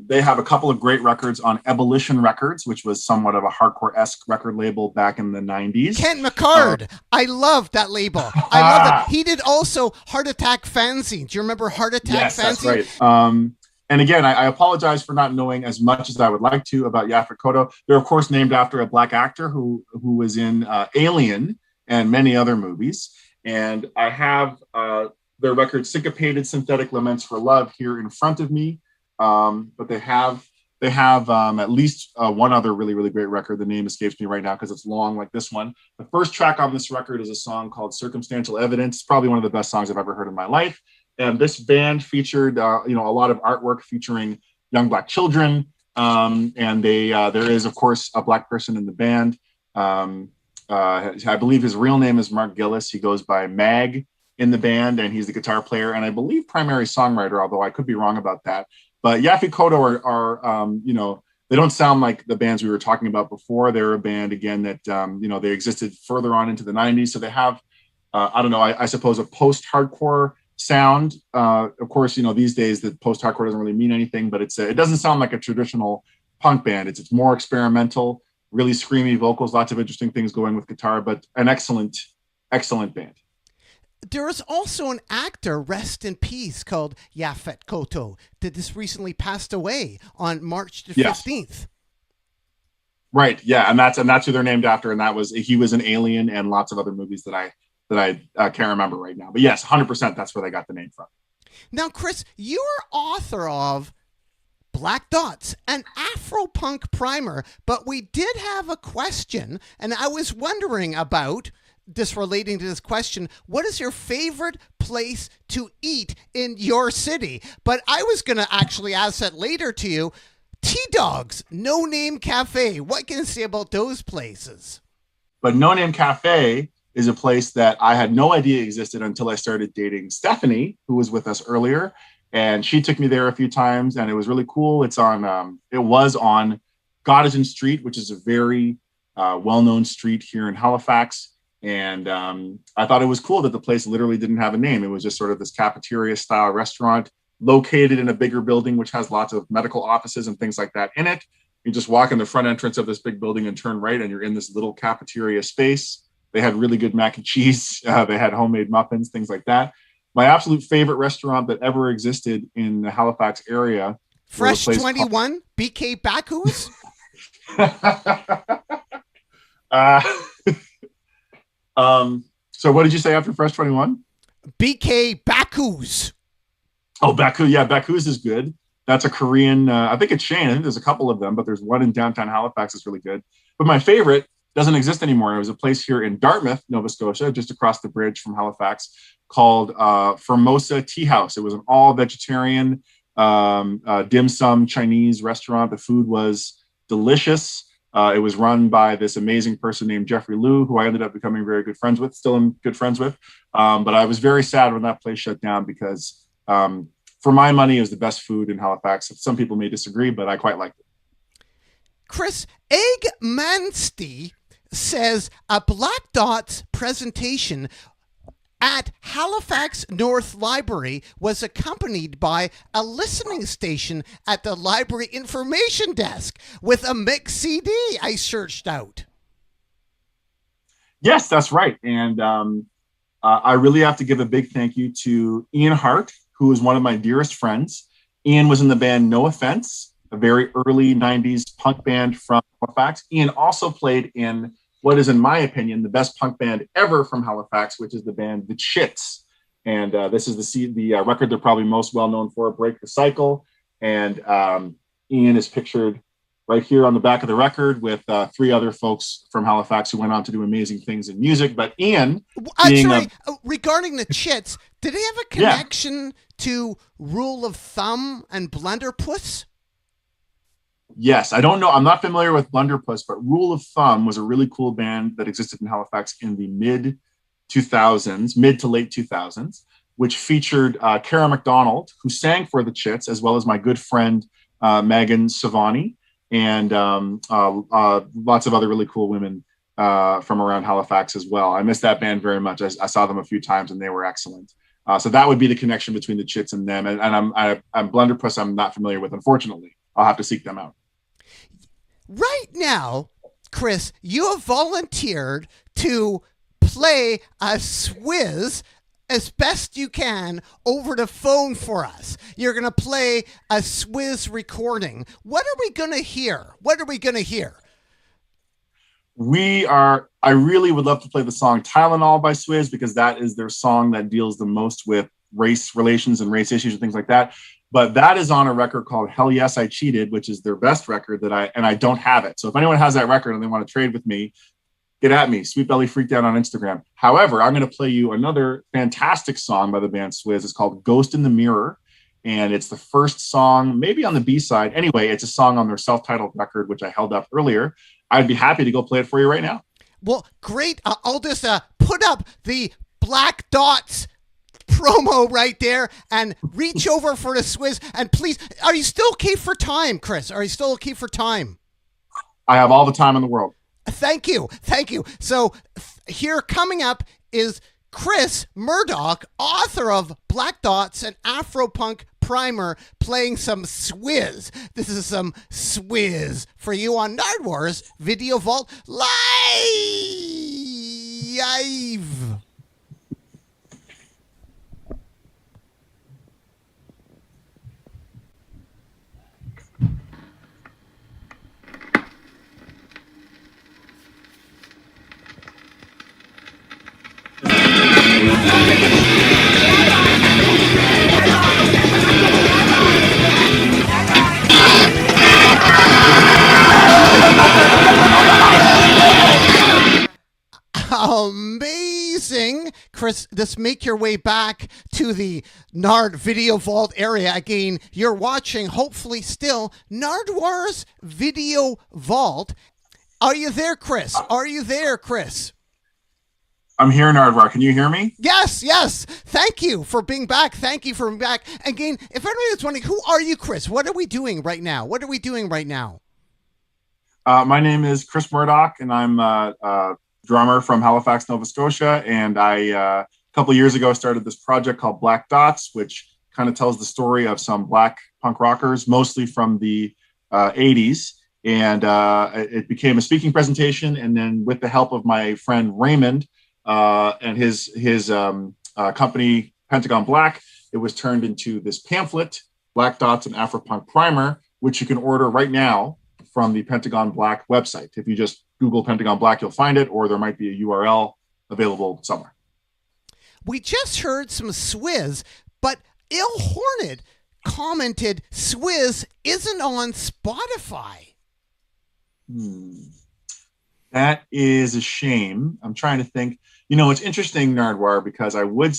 they have a couple of great records on Ebullition Records, which was somewhat of a hardcore-esque record label back in the 90s. Kent McCard. I love that label. I love that. He did also Heart Attack Fanzine. Do you remember Heart Attack Yes, Fanzine? That's right. And again, I apologize for not knowing as much as I would like to about Yaphank Kotto. They're, of course, named after a black actor who was in Alien and many other movies. And I have their record Syncopated Synthetic Laments for Love here in front of me. But they have at least one other really, really great record. The name escapes me right now because it's long like this one. The first track on this record is a song called Circumstantial Evidence. It's probably one of the best songs I've ever heard in my life. And this band featured, a lot of artwork featuring young black children. And there is, of course, a black person in the band. I believe his real name is Mark Gillis. He goes by Mag in the band, and he's the guitar player and I believe primary songwriter, although I could be wrong about that. But Yaphank Kotto are they don't sound like the bands we were talking about before. They're a band, again, that, they existed further on into the 90s. So they have, I suppose a post-hardcore sound. Of course, these days the post-hardcore doesn't really mean anything, but it doesn't sound like a traditional punk band. It's more experimental, really screamy vocals, lots of interesting things going with guitar, but an excellent, excellent band. There is also an actor, rest in peace, called Yaphank Kotto that just recently passed away on March the 15th. Right. Yeah. And that's who they're named after. And he was in Alien and lots of other movies that I can't remember right now. But yes, 100%. That's where they got the name from. Now, Chris, you are author of Black Dots and Afropunk Primer, but we did have a question, and I was wondering about this, relating to this question, what is your favorite place to eat in your city? But I was going to actually ask that later to you. T-Dogs, No Name Cafe. What can you say about those places? But No Name Cafe is a place that I had no idea existed until I started dating Stephanie, who was with us earlier. and she took me there a few times, and it was really cool. It was on Gottingen Street, which is a very well-known street here in Halifax. And I thought it was cool that the place literally didn't have a name. It was just sort of this cafeteria-style restaurant located in a bigger building, which has lots of medical offices and things like that in it. You just walk in the front entrance of this big building and turn right, and you're in this little cafeteria space. They had really good mac and cheese. They had homemade muffins, things like that. My absolute favorite restaurant that ever existed in the Halifax area. Fresh 21, BK Baku's? So what did you say after Fresh 21? BK Baku's. Oh, Baku. Yeah, Baku's is good. That's a Korean, I think it's chain. I think there's a couple of them, but there's one in downtown Halifax that's really good. But my favorite doesn't exist anymore. It was a place here in Dartmouth, Nova Scotia, just across the bridge from Halifax, called Formosa Tea House. It was an all-vegetarian dim sum Chinese restaurant. The food was delicious. It was run by this amazing person named Jeffrey Liu, who I ended up becoming very good friends with, still am good friends with. But I was very sad when that place shut down because for my money, it was the best food in Halifax. Some people may disagree, but I quite liked it. Chris, Dag Nasty says a Black Dots presentation at Halifax North Library was accompanied by a listening station at the library information desk with a mix CD I searched out. Yes, that's right. And I really have to give a big thank you to Ian Hart, who is one of my dearest friends. Ian was in the band No Offense, a very early 90s punk band from Halifax. Ian also played in what is, in my opinion, the best punk band ever from Halifax, which is the band The Chits. And this is the record they're probably most well known for, Break the Cycle. And Ian is pictured right here on the back of the record with three other folks from Halifax who went on to do amazing things in music. But Ian, regarding The Chits, did he have a connection to Rule of Thumb and Blunderpuss? Yes, I don't know. I'm not familiar with Blunderpuss, but Rule of Thumb was a really cool band that existed in Halifax in the mid to late 2000s, which featured Cara McDonald, who sang for The Chits, as well as my good friend Megan Savani, and lots of other really cool women from around Halifax as well. I miss that band very much. I saw them a few times, and they were excellent. So that would be the connection between The Chits and them. And I'm Blunderpuss I'm not familiar with, unfortunately. I'll have to seek them out. Right now, Chris, you have volunteered to play a Swiz as best you can over the phone for us. You're going to play a Swiz recording. What are we going to hear? I really would love to play the song Tylenol by Swiz, because that is their song that deals the most with race relations and race issues and things like that. But that is on a record called Hell Yes, I Cheated, which is their best record I don't have it. So if anyone has that record and they want to trade with me, get at me, Sweet Belly Freakdown on Instagram. However, I'm going to play you another fantastic song by the band Swiz. It's called Ghost in the Mirror. And it's the first song, maybe on the B-side. Anyway, it's a song on their self-titled record, which I held up earlier. I'd be happy to go play it for you right now. Well, great. I'll just put up the Black Dots promo right there and reach over for the Swiz. And please, are you still okay for time, Chris? Are you still okay for time? I have all the time in the world. Thank you. So here coming up is Chris Murdoch, author of Black Dots and Afropunk Primer, playing some Swiz. This is some Swiz for you on Nardwuar's Video Vault Live. Amazing. Chris, just make your way back to the Nard Video Vault area. Again, you're watching, hopefully still, Nardwuar's Video Vault. Are you there, Chris? I'm here, Nardwuar. Can you hear me? Yes, yes. Thank you for being back. Thank you for being back. Again, if anybody is wondering, who are you, Chris? What are we doing right now? My name is Chris Murdoch, and I'm a drummer from Halifax, Nova Scotia. And I, a couple of years ago, started this project called Black Dots, which kind of tells the story of some Black punk rockers, mostly from the 80s. And it became a speaking presentation. And then with the help of my friend Raymond and his company, Pentagon Black, it was turned into this pamphlet, Black Dots and Afropunk Primer, which you can order right now from the Pentagon Black website. If you just Google Pentagon Black, you'll find it, or there might be a URL available somewhere. We just heard some Swiz, but Ill Horned commented Swiz isn't on Spotify. That is a shame. I'm trying to think. You know, it's interesting, Nardwuar, because I would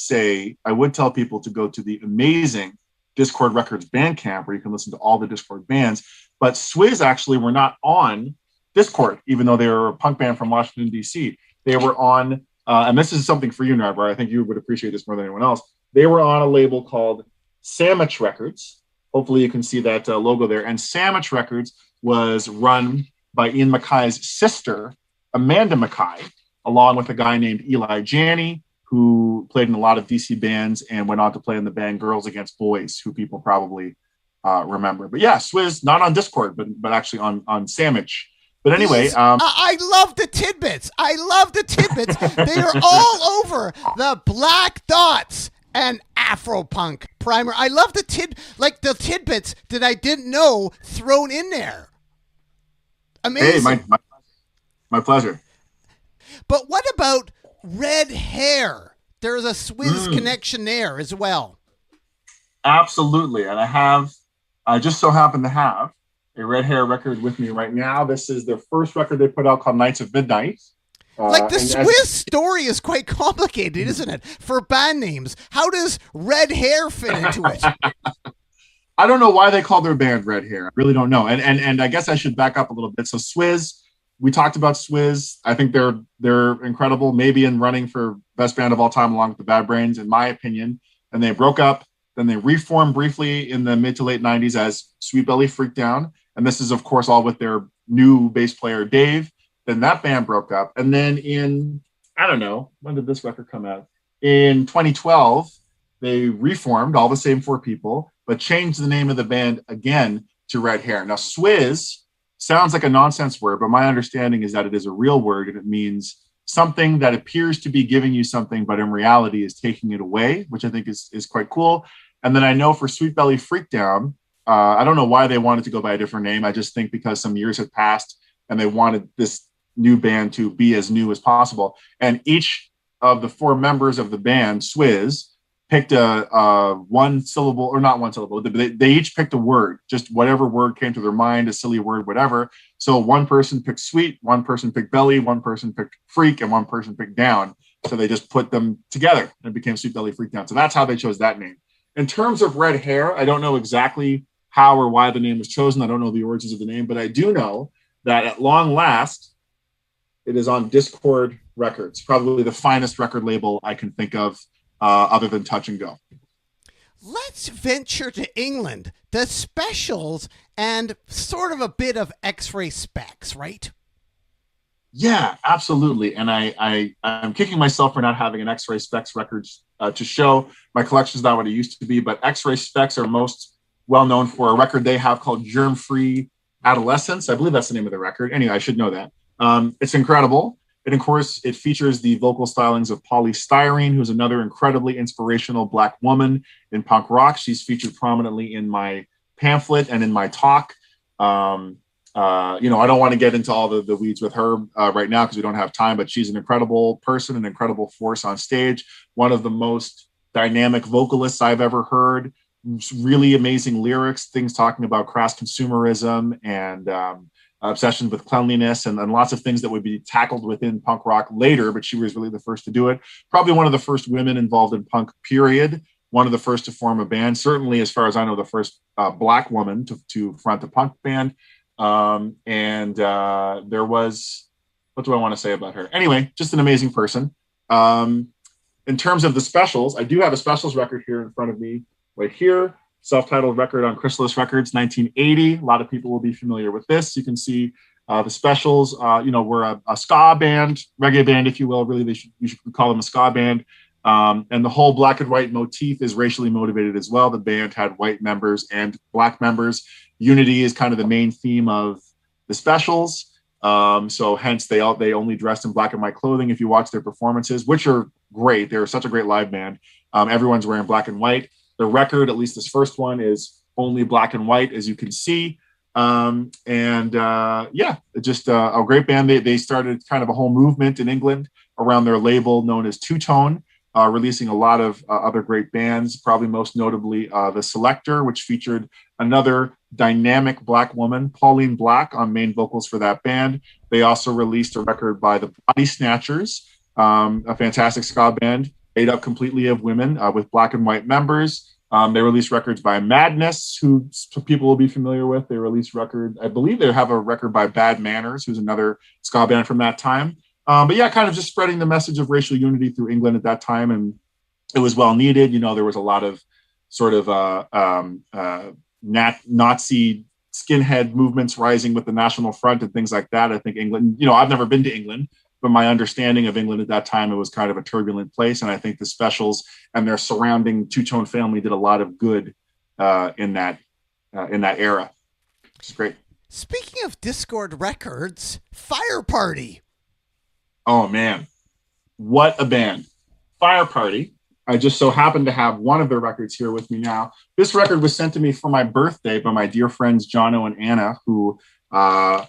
tell people to go to the amazing Discord Records Bandcamp where you can listen to all the Discord bands. But Swiz actually were not on Discord, even though they were a punk band from Washington, D.C. They were on, and this is something for you, Nardwuar. I think you would appreciate this more than anyone else. They were on a label called Sandwich Records. Hopefully you can see that logo there. And Sandwich Records was run by Ian Mackay's sister, Amanda Mackay, along with a guy named Eli Janney, who played in a lot of DC bands and went on to play in the band Girls Against Boys, who people probably remember. But yeah, Swiz, not on Discord, but actually on Sandwich. But anyway, I love the tidbits. They are all over the Black Dots and Afropunk Primer. I love the tidbits that I didn't know thrown in there. Amazing. Hey, my pleasure. But what about Red Hare? There's a Swiz connection there as well. Absolutely. And I just so happen to have a Red Hare record with me right now. This is their first record they put out called Nights of Midnight. The Swiz story is quite complicated, isn't it? For band names. How does Red Hare fit into it? I don't know why they call their band Red Hare. I really don't know. And I guess I should back up a little bit. So Swiz, we talked about Swiz. I think they're incredible, maybe in running for best band of all time along with the Bad Brains, in my opinion. And they broke up. Then they reformed briefly in the mid to late 90s as Sweet Belly Freakdown. And this is, of course, all with their new bass player, Dave. Then that band broke up. And then I don't know, when did this record come out? In 2012, they reformed, all the same four people, but changed the name of the band again to Red Hare. Now, Swiz sounds like a nonsense word, but my understanding is that it is a real word, and it means something that appears to be giving you something, but in reality is taking it away, which I think is quite cool. And then I know for Sweet Belly Freakdown, I don't know why they wanted to go by a different name. I just think because some years had passed and they wanted this new band to be as new as possible. And each of the four members of the band, Swiz, picked a one syllable, or not one syllable, they each picked a word, just whatever word came to their mind, a silly word, whatever. So one person picked sweet, one person picked belly, one person picked freak, and one person picked down. So they just put them together and it became Sweet Belly Freakdown. So that's how they chose that name. In terms of Red Hare, I don't know exactly how or why the name was chosen. I don't know the origins of the name, but I do know that at long last, it is on Discord Records, probably the finest record label I can think of other than Touch and Go. Let's venture to England, the Specials, and sort of a bit of X-Ray Spex, right? Yeah, absolutely. And I'm kicking myself for not having an X-Ray Spex records to show. My collection is not what it used to be, but X-Ray Spex are most well known for a record they have called Germ Free Adolescence. I believe that's the name of the record. Anyway, I should know that. It's incredible. And of course, it features the vocal stylings of Polly Styrene, who's another incredibly inspirational Black woman in punk rock. She's featured prominently in my pamphlet and in my talk. I don't want to get into all the weeds with her right now because we don't have time, but she's an incredible person, an incredible force on stage. One of the most dynamic vocalists I've ever heard. Really amazing lyrics, things talking about crass consumerism and obsession with cleanliness and lots of things that would be tackled within punk rock later, but she was really the first to do it. Probably one of the first women involved in punk, period. One of the first to form a band. Certainly, as far as I know, the first Black woman to front a punk band. There was, what do I want to say about her? Anyway, just an amazing person. In terms of the specials, I do have a specials record here in front of me, right here. Self-titled record on Chrysalis Records, 1980. A lot of people will be familiar with this. You can see the specials. We're a ska band, reggae band, if you will. Really, you should call them a ska band. And the whole black and white motif is racially motivated as well. The band had white members and black members. Unity is kind of the main theme of the specials. So hence they only dressed in black and white clothing. If you watch their performances, which are great, they're such a great live band. Everyone's wearing black and white. The record, at least this first one, is only black and white, as you can see. Just a great band. They started kind of a whole movement in England around their label known as Two Tone, releasing a lot of other great bands, probably most notably The Selector, which featured another dynamic black woman, Pauline Black, on main vocals for that band. They also released a record by the Body Snatchers, a fantastic ska band made up completely of women with black and white members. They released records by Madness, who people will be familiar with. They released I believe they have a record by Bad Manners, who's another ska band from that time. Kind of just spreading the message of racial unity through England at that time. And it was well needed. There was a lot of sort of Nazi skinhead movements rising with the National Front and things like that. I think England, I've never been to England, but my understanding of England at that time, it was kind of a turbulent place. And I think the specials and their surrounding two-tone family did a lot of good in that era. It's great. Speaking of Discord records, Fire Party. Oh, man. What a band. Fire Party. I just so happen to have one of their records here with me now. This record was sent to me for my birthday by my dear friends Jono and Anna, who are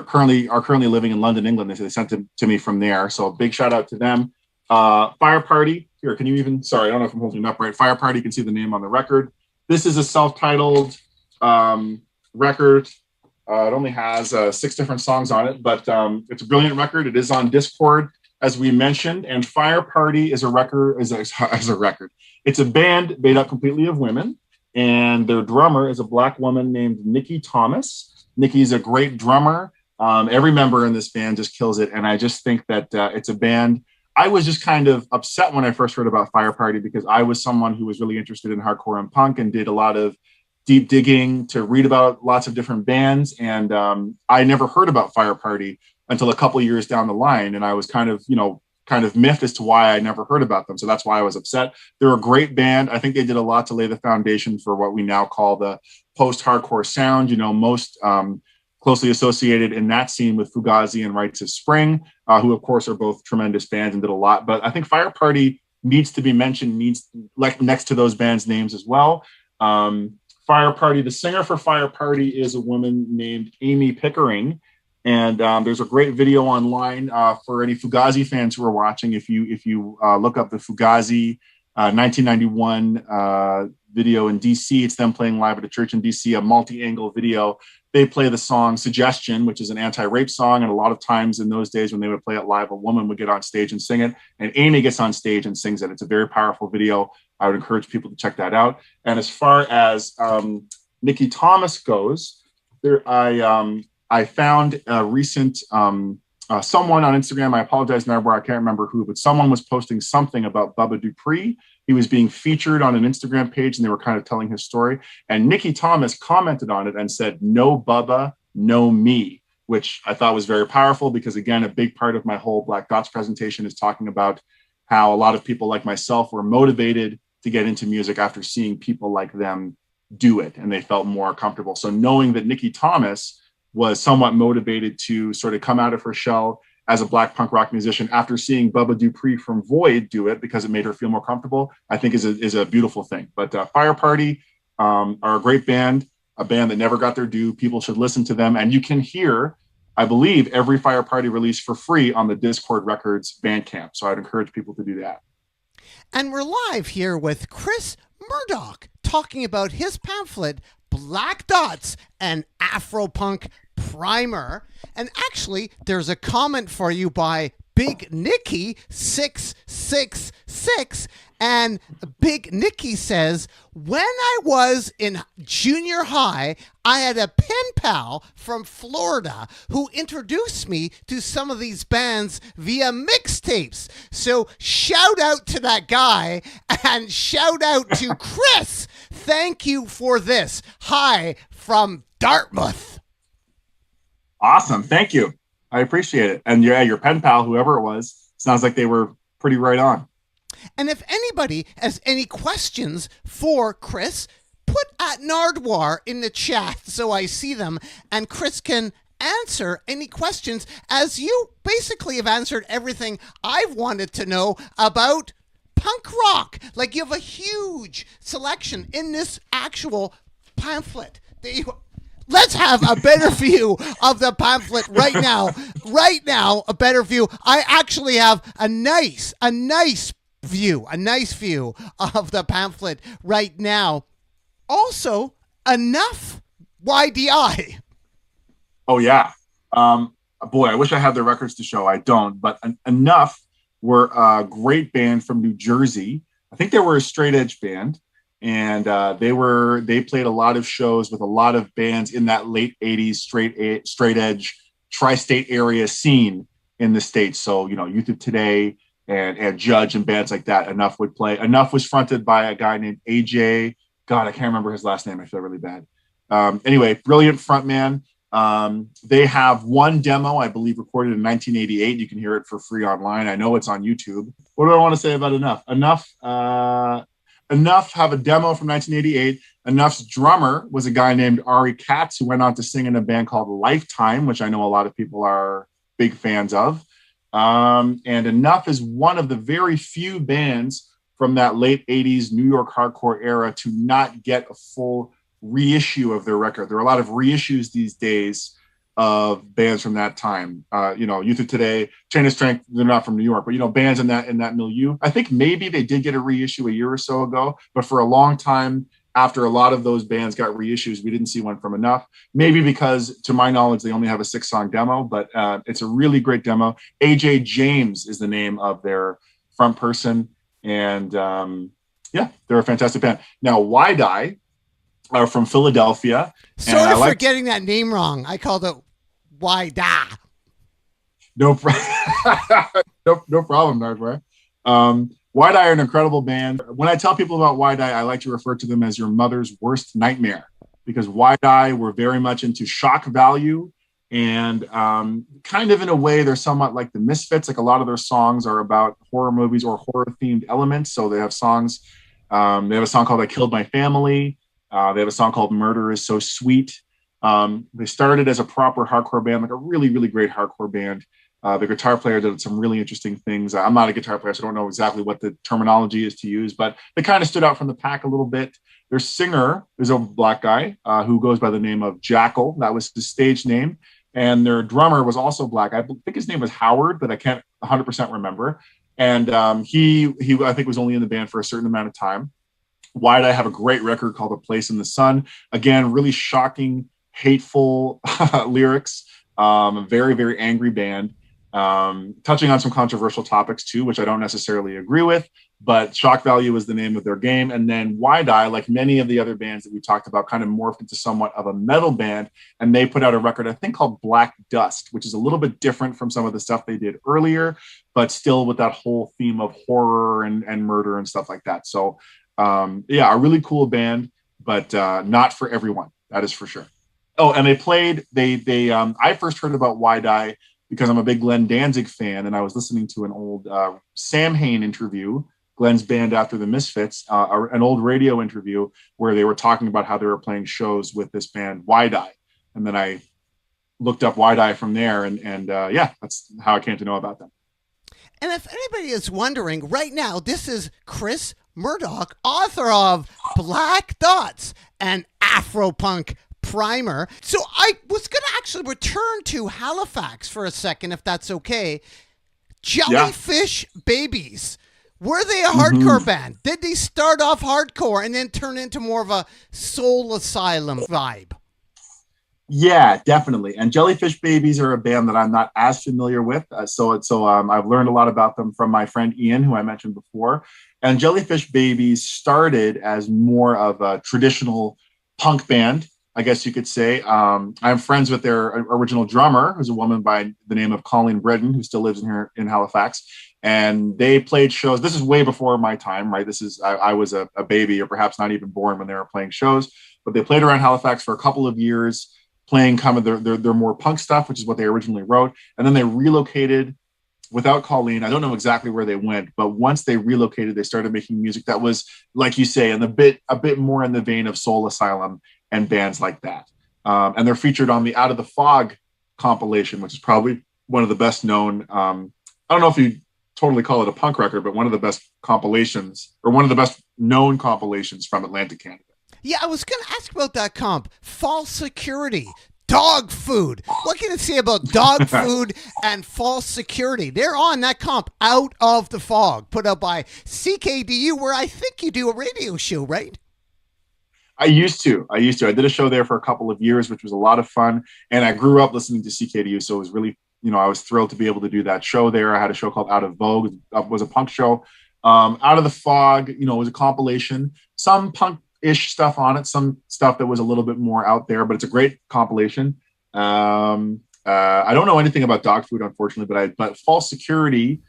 currently living in London, England. They sent it to me from there. So a big shout out to them. Fire Party. Here, can you even, sorry, I don't know if I'm holding it up right. Fire Party, you can see the name on the record. This is a self-titled record. It only has 6 different songs on it, but it's a brilliant record. It is on Discord, as we mentioned, and Fire Party is a record. It's a band made up completely of women, and their drummer is a black woman named Nikki Thomas. Nikki's a great drummer. Every member in this band just kills it, and I just think that it's a band. I was just kind of upset when I first heard about Fire Party because I was someone who was really interested in hardcore and punk and did a lot of deep digging to read about lots of different bands. And I never heard about Fire Party until a couple of years down the line. And I was kind of miffed as to why I never heard about them. So that's why I was upset. They're a great band. I think they did a lot to lay the foundation for what we now call the post-hardcore sound, most closely associated in that scene with Fugazi and Rites of Spring, who of course are both tremendous bands and did a lot. But I think Fire Party needs to be mentioned, next to those bands' names as well. Fire Party, the singer for Fire Party is a woman named Amy Pickering. And there's a great video online for any Fugazi fans who are watching. If you look up the Fugazi 1991 video in DC, it's them playing live at a church in DC, a multi-angle video. They play the song Suggestion, which is an anti-rape song. And a lot of times in those days when they would play it live, a woman would get on stage and sing it. And Amy gets on stage and sings it. It's a very powerful video. I would encourage people to check that out. And as far as Nikki Thomas goes, I found a recent someone on Instagram. I apologize, Nardwuar, I can't remember who, but someone was posting something about Bubba Dupree. He was being featured on an Instagram page, and they were kind of telling his story. And Nikki Thomas commented on it and said, "No Bubba, no me," which I thought was very powerful because, again, a big part of my whole Black Dots presentation is talking about how a lot of people like myself were motivated to get into music after seeing people like them do it, and they felt more comfortable. So knowing that Nikki Thomas was somewhat motivated to sort of come out of her shell as a Black punk rock musician after seeing Bubba Dupree from Void do it because it made her feel more comfortable, I think is a beautiful thing. But Fire Party are a great band, a band that never got their due. People should listen to them. And you can hear, I believe, every Fire Party release for free on the Discord Records Bandcamp. So I'd encourage people to do that. And we're live here with Chris Murdoch talking about his pamphlet, Black Dots and Afropunk Primer. And actually, there's a comment for you by Big Nicky 666. And Big Nicky says, when I was in junior high, I had a pen pal from Florida who introduced me to some of these bands via mixtapes. So shout out to that guy and shout out to Chris. Thank you for this. Hi from Dartmouth. Awesome. Thank you. I appreciate it. And yeah, your pen pal, whoever it was, sounds like they were pretty right on. And if anybody has any questions for Chris, put at Nardwuar in the chat so I see them, and Chris can answer any questions, as you basically have answered everything I've wanted to know about punk rock. Like, you have a huge selection in this actual pamphlet. Let's have a better view of the pamphlet right now. Right now, a better view. I actually have a nice view of the pamphlet right now. Also, enough YDI. Oh yeah. Boy, I wish I had the records to show. I don't, but Enough were a great band from New Jersey. I think they were a straight edge band, and they played a lot of shows with a lot of bands in that late 80s straight edge tri-state area scene in the States. So, Youth of Today and Judge and bands like that. Enough would play. Enough was fronted by a guy named AJ. God, I can't remember his last name. I feel really bad. Anyway, brilliant frontman. They have one demo, I believe, recorded in 1988. You can hear it for free online. I know it's on YouTube. What do I want to say about Enough? Enough have a demo from 1988. Enough's drummer was a guy named Ari Katz, who went on to sing in a band called Lifetime, which I know a lot of people are big fans of. And Enough is one of the very few bands from that late 80s New York hardcore era to not get a full reissue of their record. There are a lot of reissues these days of bands from that time. Youth of Today, Chain of Strength, they're not from New York, but bands in that milieu. I think maybe they did get a reissue a year or so ago, but for a long time, after a lot of those bands got reissues, we didn't see one from Enough. Maybe because, to my knowledge, they only have a 6-song demo, but it's a really great demo. AJ James is the name of their front person, and they're a fantastic band. Now, YDI are from Philadelphia. Sorry for getting that name wrong. I called it YDI. No problem, Nardwuar. YDI are an incredible band. When I tell people about YDI, I like to refer to them as your mother's worst nightmare, because YDI were very much into shock value, and kind of in a way, they're somewhat like the Misfits. Like, a lot of their songs are about horror movies or horror-themed elements. So they have songs. They have a song called "I Killed My Family." They have a song called "Murder Is So Sweet." They started as a proper hardcore band, like a really, really great hardcore band. The guitar player did some really interesting things. I'm not a guitar player, so I don't know exactly what the terminology is to use, but they kind of stood out from the pack a little bit. Their singer is a black guy who goes by the name of Jackal. That was his stage name. And their drummer was also black. I think his name was Howard, but I can't 100% remember. And he I think was only in the band for a certain amount of time. YDI have a great record called "A Place in the Sun." Again, really shocking, hateful lyrics. A very, very angry band. Touching on some controversial topics too, which I don't necessarily agree with, but shock value is the name of their game. And then YDI, like many of the other bands that we talked about, kind of morphed into somewhat of a metal band, and they put out a record, I think, called Black Dust, which is a little bit different from some of the stuff they did earlier, but still with that whole theme of horror and murder and stuff like that. So a really cool band, but not for everyone. That is for sure. Oh, and they played, I first heard about YDI because I'm a big Glenn Danzig fan, and I was listening to an old Sam Hain interview, Glenn's band after the Misfits, an old radio interview where they were talking about how they were playing shows with this band YDI. And then I looked up YDI from there, and that's how I came to know about them. And if anybody is wondering, right now, this is Chris Murdoch, author of Black Dots and Afropunk Primer. So I was going to actually return to Halifax for a second, if that's okay. Jellyfish Babies. Were they a hardcore band? Did they start off hardcore and then turn into more of a Soul Asylum vibe? Yeah, definitely. And Jellyfish Babies are a band that I'm not as familiar with. I've learned a lot about them from my friend Ian, who I mentioned before. And Jellyfish Babies started as more of a traditional punk band, I guess you could say. I'm friends with their original drummer, who's a woman by the name of Colleen Britton, who still lives in here in Halifax. And they played shows. This is way before my time, right? I was a baby, or perhaps not even born when they were playing shows. But they played around Halifax for a couple of years, playing kind of their more punk stuff, which is what they originally wrote. And then they relocated without Colleen. I don't know exactly where they went, but once they relocated, they started making music that was, like you say, a bit more in the vein of Soul Asylum and bands like that. And they're featured on the Out of the Fog compilation, which is probably one of the best known. I don't know if you totally call it a punk record, but one of the best compilations, or one of the best known compilations from Atlantic Canada. Yeah, I was going to ask about that comp. False Security, Dog Food. What can you say about Dog Food and False Security? They're on that comp, Out of the Fog, put out by CKDU, where I think you do a radio show, right? I used to. I did a show there for a couple of years, which was a lot of fun. And I grew up listening to CKDU, so it was really, I was thrilled to be able to do that show there. I had a show called Out of Vogue. It was a punk show. Out of the Fog, it was a compilation. Some punk-ish stuff on it, some stuff that was a little bit more out there, but it's a great compilation. I don't know anything about Dog Food, unfortunately, but False Security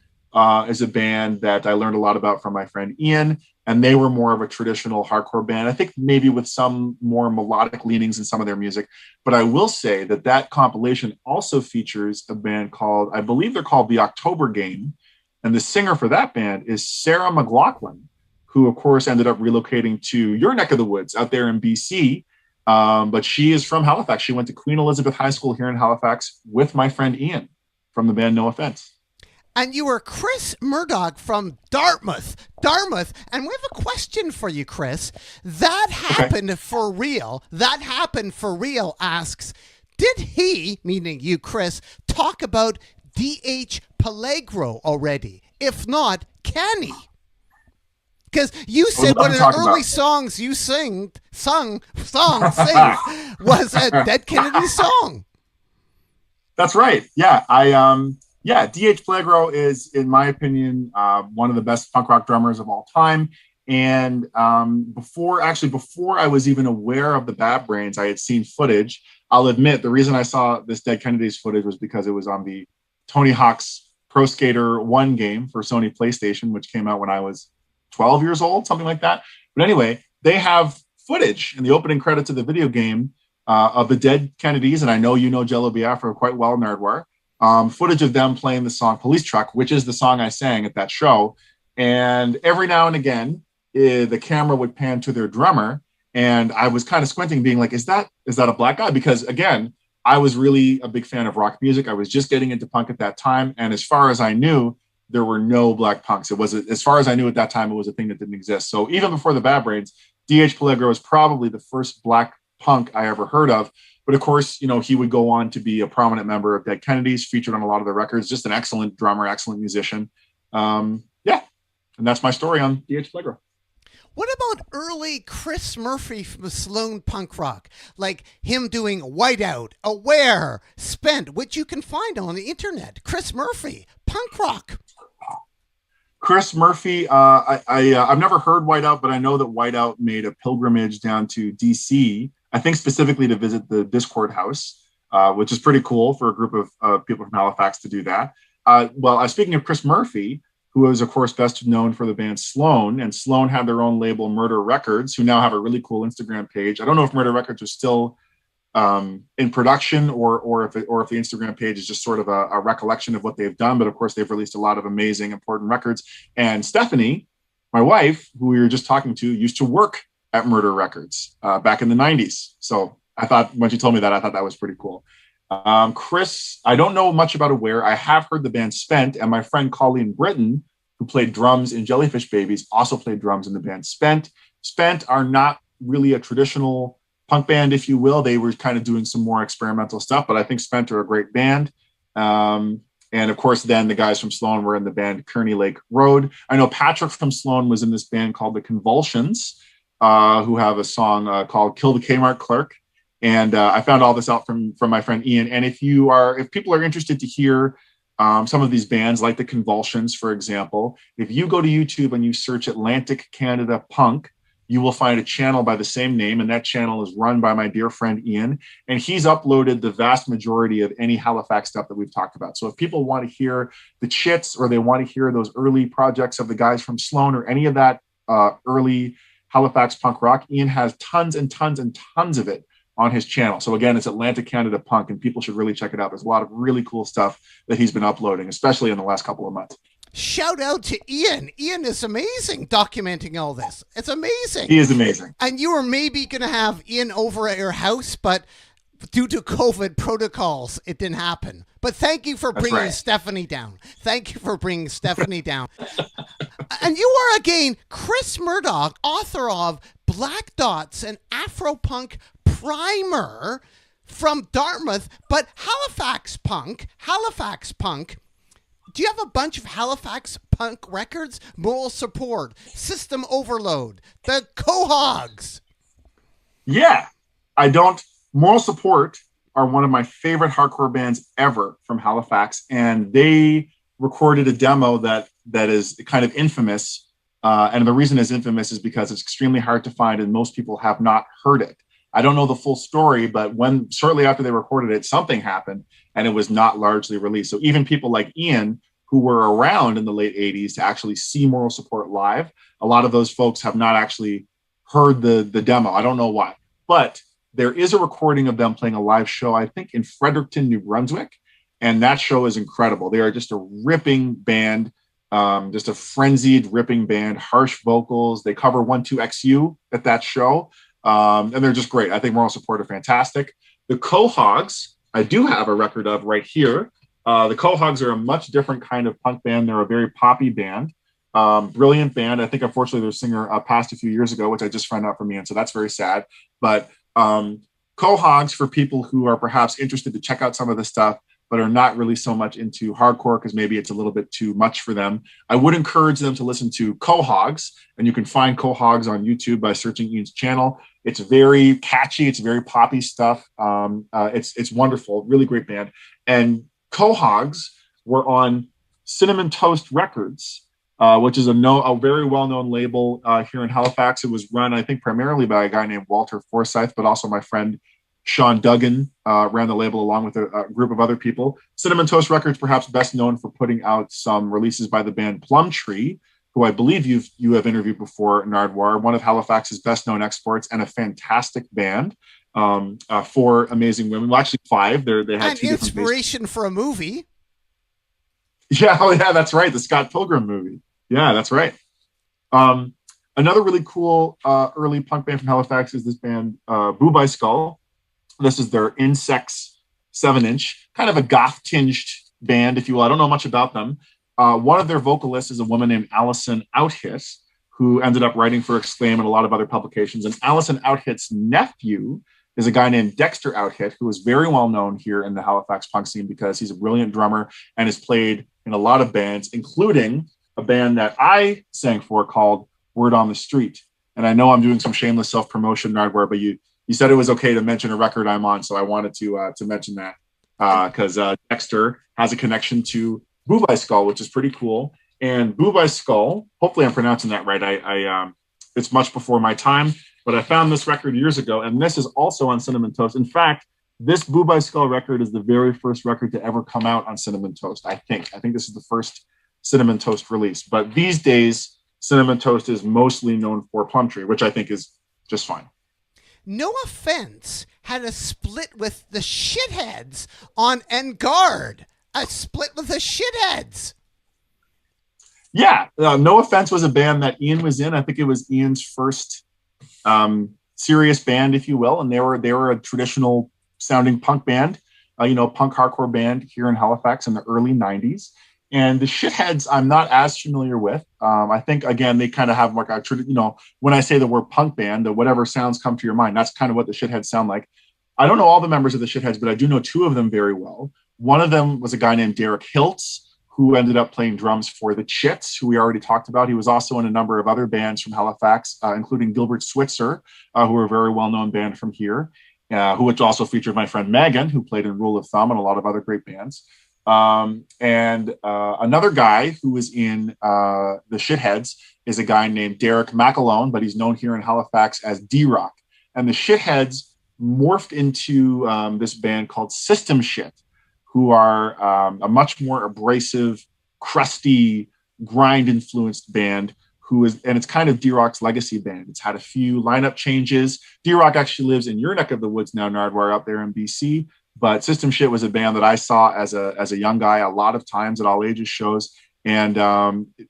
is a band that I learned a lot about from my friend Ian, and they were more of a traditional hardcore band. I think maybe with some more melodic leanings in some of their music. But I will say that compilation also features a band I believe they're called The October Game, and the singer for that band is Sarah McLachlan, who, of course, ended up relocating to your neck of the woods out there in BC. But she is from Halifax. She went to Queen Elizabeth High School here in Halifax with my friend Ian from the band No Offense. And you were Chris Murdoch from Dartmouth. And we have a question for you, Chris. That happened for real. That happened for real asks, did he, meaning you, Chris, talk about D.H. Peligro already? If not, can he? Because you said one of the early songs you sung was a Dead Kennedy song. That's right. Yeah, D.H. Peligro is, in my opinion, one of the best punk rock drummers of all time. And before I was even aware of the Bad Brains, I had seen footage. I'll admit the reason I saw this Dead Kennedys footage was because it was on the Tony Hawk's Pro Skater 1 game for Sony PlayStation, which came out when I was 12 years old, something like that. But anyway, they have footage in the opening credits of the video game of the Dead Kennedys, and I know you know Jello Biafra quite well, Nardwuar. Footage of them playing the song Police Truck, which is the song I sang at that show. And every now and again, the camera would pan to their drummer, and I was kind of squinting, being like, is that a black guy? Because again, I was really a big fan of rock music. I was just getting into punk at that time. And as far as I knew, there were no black punks. As far as I knew at that time, it was a thing that didn't exist. So even before the Bad Brains, D.H. Peligro was probably the first black punk I ever heard of. But of course, he would go on to be a prominent member of Dead Kennedys, featured on a lot of their records, just an excellent drummer, excellent musician. And that's my story on D.H. Peligro. What about early Chris Murphy from Sloan punk rock? Like him doing Whiteout, Aware, Spent, which you can find on the internet. Chris Murphy, punk rock. Chris Murphy, I've never heard Whiteout, but I know that Whiteout made a pilgrimage down to DC, I think specifically to visit the Discord House, which is pretty cool for a group of people from Halifax to do that. Speaking of Chris Murphy, who is, of course, best known for the band Sloan, and Sloan had their own label, Murder Records, who now have a really cool Instagram page. I don't know if Murder Records is still in production or if the Instagram page is just sort of a recollection of what they've done. But of course, they've released a lot of amazing, important records. And Stephanie, my wife, who we were just talking to, used to work at Murder Records back in the 90s. So I thought, when she told me that, I thought that was pretty cool. Chris, I don't know much about Aware. I have heard the band Spent, and my friend Colleen Britton, who played drums in Jellyfish Babies, also played drums in the band Spent. Spent are not really a traditional punk band, if you will. They were kind of doing some more experimental stuff, but I think Spent are a great band. And of course, then the guys from Sloan were in the band Kearney Lake Road. I know Patrick from Sloan was in this band called the Convulsions, who have a song called Kill the Kmart Clerk. And I found all this out from my friend Ian. And if people are interested to hear some of these bands, like the Convulsions, for example, if you go to YouTube and you search Atlantic Canada Punk, you will find a channel by the same name, and that channel is run by my dear friend Ian, and he's uploaded the vast majority of any Halifax stuff that we've talked about. So if people want to hear the Chits, or they want to hear those early projects of the guys from Sloan, or any of that early Halifax punk rock, Ian has tons and tons and tons of it on his channel. So again, it's Atlantic Canada Punk, and people should really check it out. There's a lot of really cool stuff that he's been uploading, especially in the last couple of months. Shout out to Ian. Ian is amazing documenting all this. It's amazing. He is amazing. And you were maybe going to have Ian over at your house, but due to COVID protocols, it didn't happen. But thank you for bringing Stephanie down. Thank you for bringing Stephanie down. And you are, again, Chris Murdoch, author of Black Dots and Afropunk Primer from Dartmouth, but Halifax Punk. Do you have a bunch of Halifax punk records? Moral Support, System Overload, the Quahogs. Yeah, I don't. Moral Support are one of my favorite hardcore bands ever from Halifax, and they recorded a demo that is kind of infamous. And the reason it's infamous is because it's extremely hard to find, and most people have not heard it. I don't know the full story, but shortly after they recorded it, something happened, and it was not largely released. So even people like Ian, who were around in the late 80s to actually see Moral Support live, a lot of those folks have not actually heard the demo. I don't know why. But there is a recording of them playing a live show, I think, in Fredericton, New Brunswick. And that show is incredible. They are just a ripping band, just a frenzied, ripping band, harsh vocals. They cover 12XU at that show. And they're just great. I think Moral Support are fantastic. The Quahogs, I do have a record of right here. The Quahogs are a much different kind of punk band. They're a very poppy band, brilliant band. I think, unfortunately, their singer passed a few years ago, which I just found out from Ian, so that's very sad. But Quahogs, for people who are perhaps interested to check out some of the stuff, but are not really so much into hardcore because maybe it's a little bit too much for them, I would encourage them to listen to Quahogs, and you can find Quahogs on YouTube by searching Ian's channel. It's very catchy. It's very poppy stuff. It's wonderful. Really great band. And Quahogs were on Cinnamon Toast Records, which is a very well-known label here in Halifax. It was run, I think, primarily by a guy named Walter Forsyth, but also my friend Sean Duggan ran the label along with a group of other people. Cinnamon Toast Records, perhaps best known for putting out some releases by the band Plumtree, who I believe you have interviewed before, Nardwuar, one of Halifax's best-known exports and a fantastic band. 4 amazing women. Well, actually 5. They had an 2 inspiration for a movie. Yeah, oh yeah, that's right. The Scott Pilgrim movie. Yeah, that's right. Another really cool early punk band from Halifax is this band, Boo Skull. This is their Insects 7-inch, kind of a goth-tinged band, if you will. I don't know much about them. One of their vocalists is a woman named Allison Outhit, who ended up writing for Exclaim and a lot of other publications. And Allison Outhit's nephew is a guy named Dexter Outhit, who is very well known here in the Halifax punk scene because he's a brilliant drummer and has played in a lot of bands, including a band that I sang for called Word on the Street. And I know I'm doing some shameless self-promotion, Nardwuar, but you said it was okay to mention a record I'm on, so I wanted to mention that because Dexter has a connection to Boo Skull, which is pretty cool. And Boo Skull, hopefully I'm pronouncing that right. I it's much before my time, but I found this record years ago, and this is also on Cinnamon Toast. In fact, this Boo Skull record is the very first record to ever come out on Cinnamon Toast, I think. I think this is the first Cinnamon Toast release. But these days, Cinnamon Toast is mostly known for Plumtree, which I think is just fine. No Offense had a split with the Shitheads on En Garde. A split with the Shitheads. Yeah, No Offense was a band that Ian was in. I think it was Ian's first serious band, if you will, and they were a traditional sounding punk band, punk hardcore band here in Halifax in the early 90s. And the Shitheads, I'm not as familiar with. I think, again, they kind of have like a, when I say the word punk band, whatever sounds come to your mind, that's kind of what the Shitheads sound like. I don't know all the members of the Shitheads, but I do know 2 of them very well. One of them was a guy named Derek Hiltz, who ended up playing drums for the Chits, who we already talked about. He was also in a number of other bands from Halifax, including Gilbert Switzer, who are a very well-known band from here. which also featured my friend Megan, who played in Rule of Thumb and a lot of other great bands. And another guy who was in the Shitheads is a guy named Derek McAlone, but he's known here in Halifax as D-Rock. And the Shitheads morphed into this band called System Shit, who are a much more abrasive, crusty, grind-influenced band and it's kind of D-Rock's legacy band. It's had a few lineup changes. D-Rock actually lives in your neck of the woods now, Nardwuar, out there in BC. But System Shit was a band that I saw as a young guy a lot of times at all ages shows. And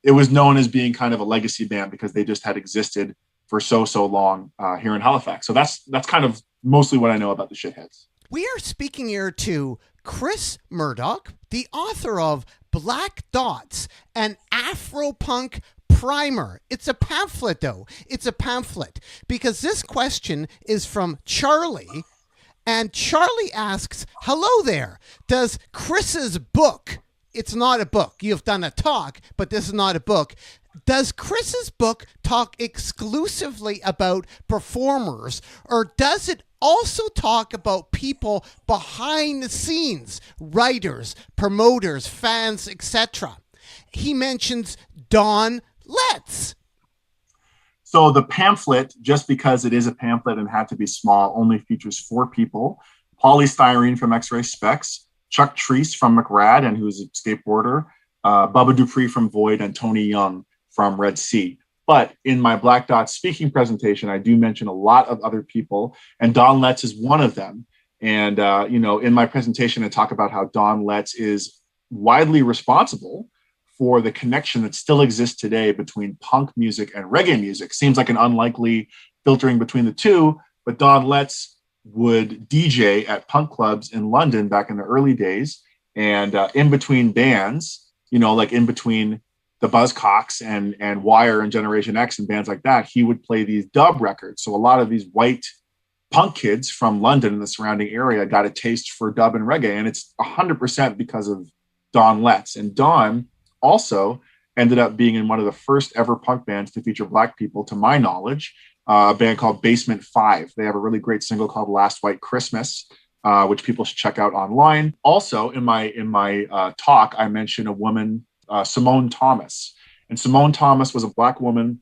it was known as being kind of a legacy band because they just had existed for so long here in Halifax. So that's kind of mostly what I know about the Shitheads. We are speaking here to Chris Murdoch, the author of Black Dots and Afropunk Primer. It's a pamphlet, though. It's a pamphlet because this question is from Charlie, and Charlie asks, hello there. Does Chris's book, it's not a book. You've done a talk, but this is not a book. Does Chris's book talk exclusively about performers, or does it also talk about people behind the scenes, writers, promoters, fans, etc.? He mentions Don Letts. So the pamphlet, just because it is a pamphlet and had to be small, only features 4 people. Polystyrene from X-Ray Spex, Chuck Treese from McRad, and who's a skateboarder, Bubba Dupree from Void, and Tony Young from Red Sea. But in my Black Dot speaking presentation, I do mention a lot of other people, and Don Letts is one of them. And, in my presentation, I talk about how Don Letts is widely responsible for the connection that still exists today between punk music and reggae music. Seems like an unlikely filtering between the two, but Don Letts would DJ at punk clubs in London back in the early days. And in between bands, like in between the Buzzcocks and Wire and Generation X and bands like that, he would play these dub records. So a lot of these white punk kids from London and the surrounding area got a taste for dub and reggae. And it's 100% because of Don Letts. And Don also ended up being in one of the first ever punk bands to feature Black people, to my knowledge, a band called Basement 5. They have a really great single called Last White Christmas, which people should check out online. Also, in my talk, I mentioned a woman, Simone Thomas. And Simone Thomas was a Black woman,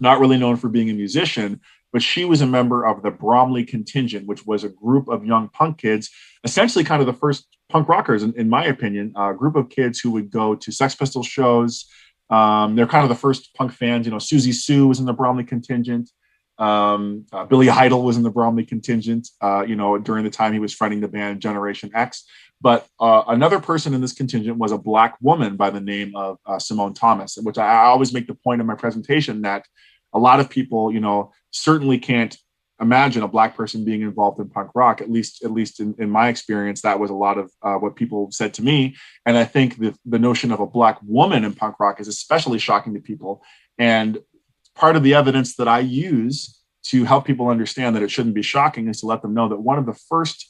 not really known for being a musician, but she was a member of the Bromley Contingent, which was a group of young punk kids, essentially kind of the first punk rockers, in my opinion, a group of kids who would go to Sex Pistols shows. They're kind of the first punk fans. Susie Sue was in the Bromley Contingent. Billy Idol was in the Bromley Contingent, during the time he was fronting the band Generation X. But another person in this contingent was a Black woman by the name of Simone Thomas, which I always make the point in my presentation that a lot of people, certainly can't imagine a Black person being involved in punk rock. At least in my experience, that was a lot of what people said to me. And I think the notion of a Black woman in punk rock is especially shocking to people. And part of the evidence that I use to help people understand that it shouldn't be shocking is to let them know that one of the first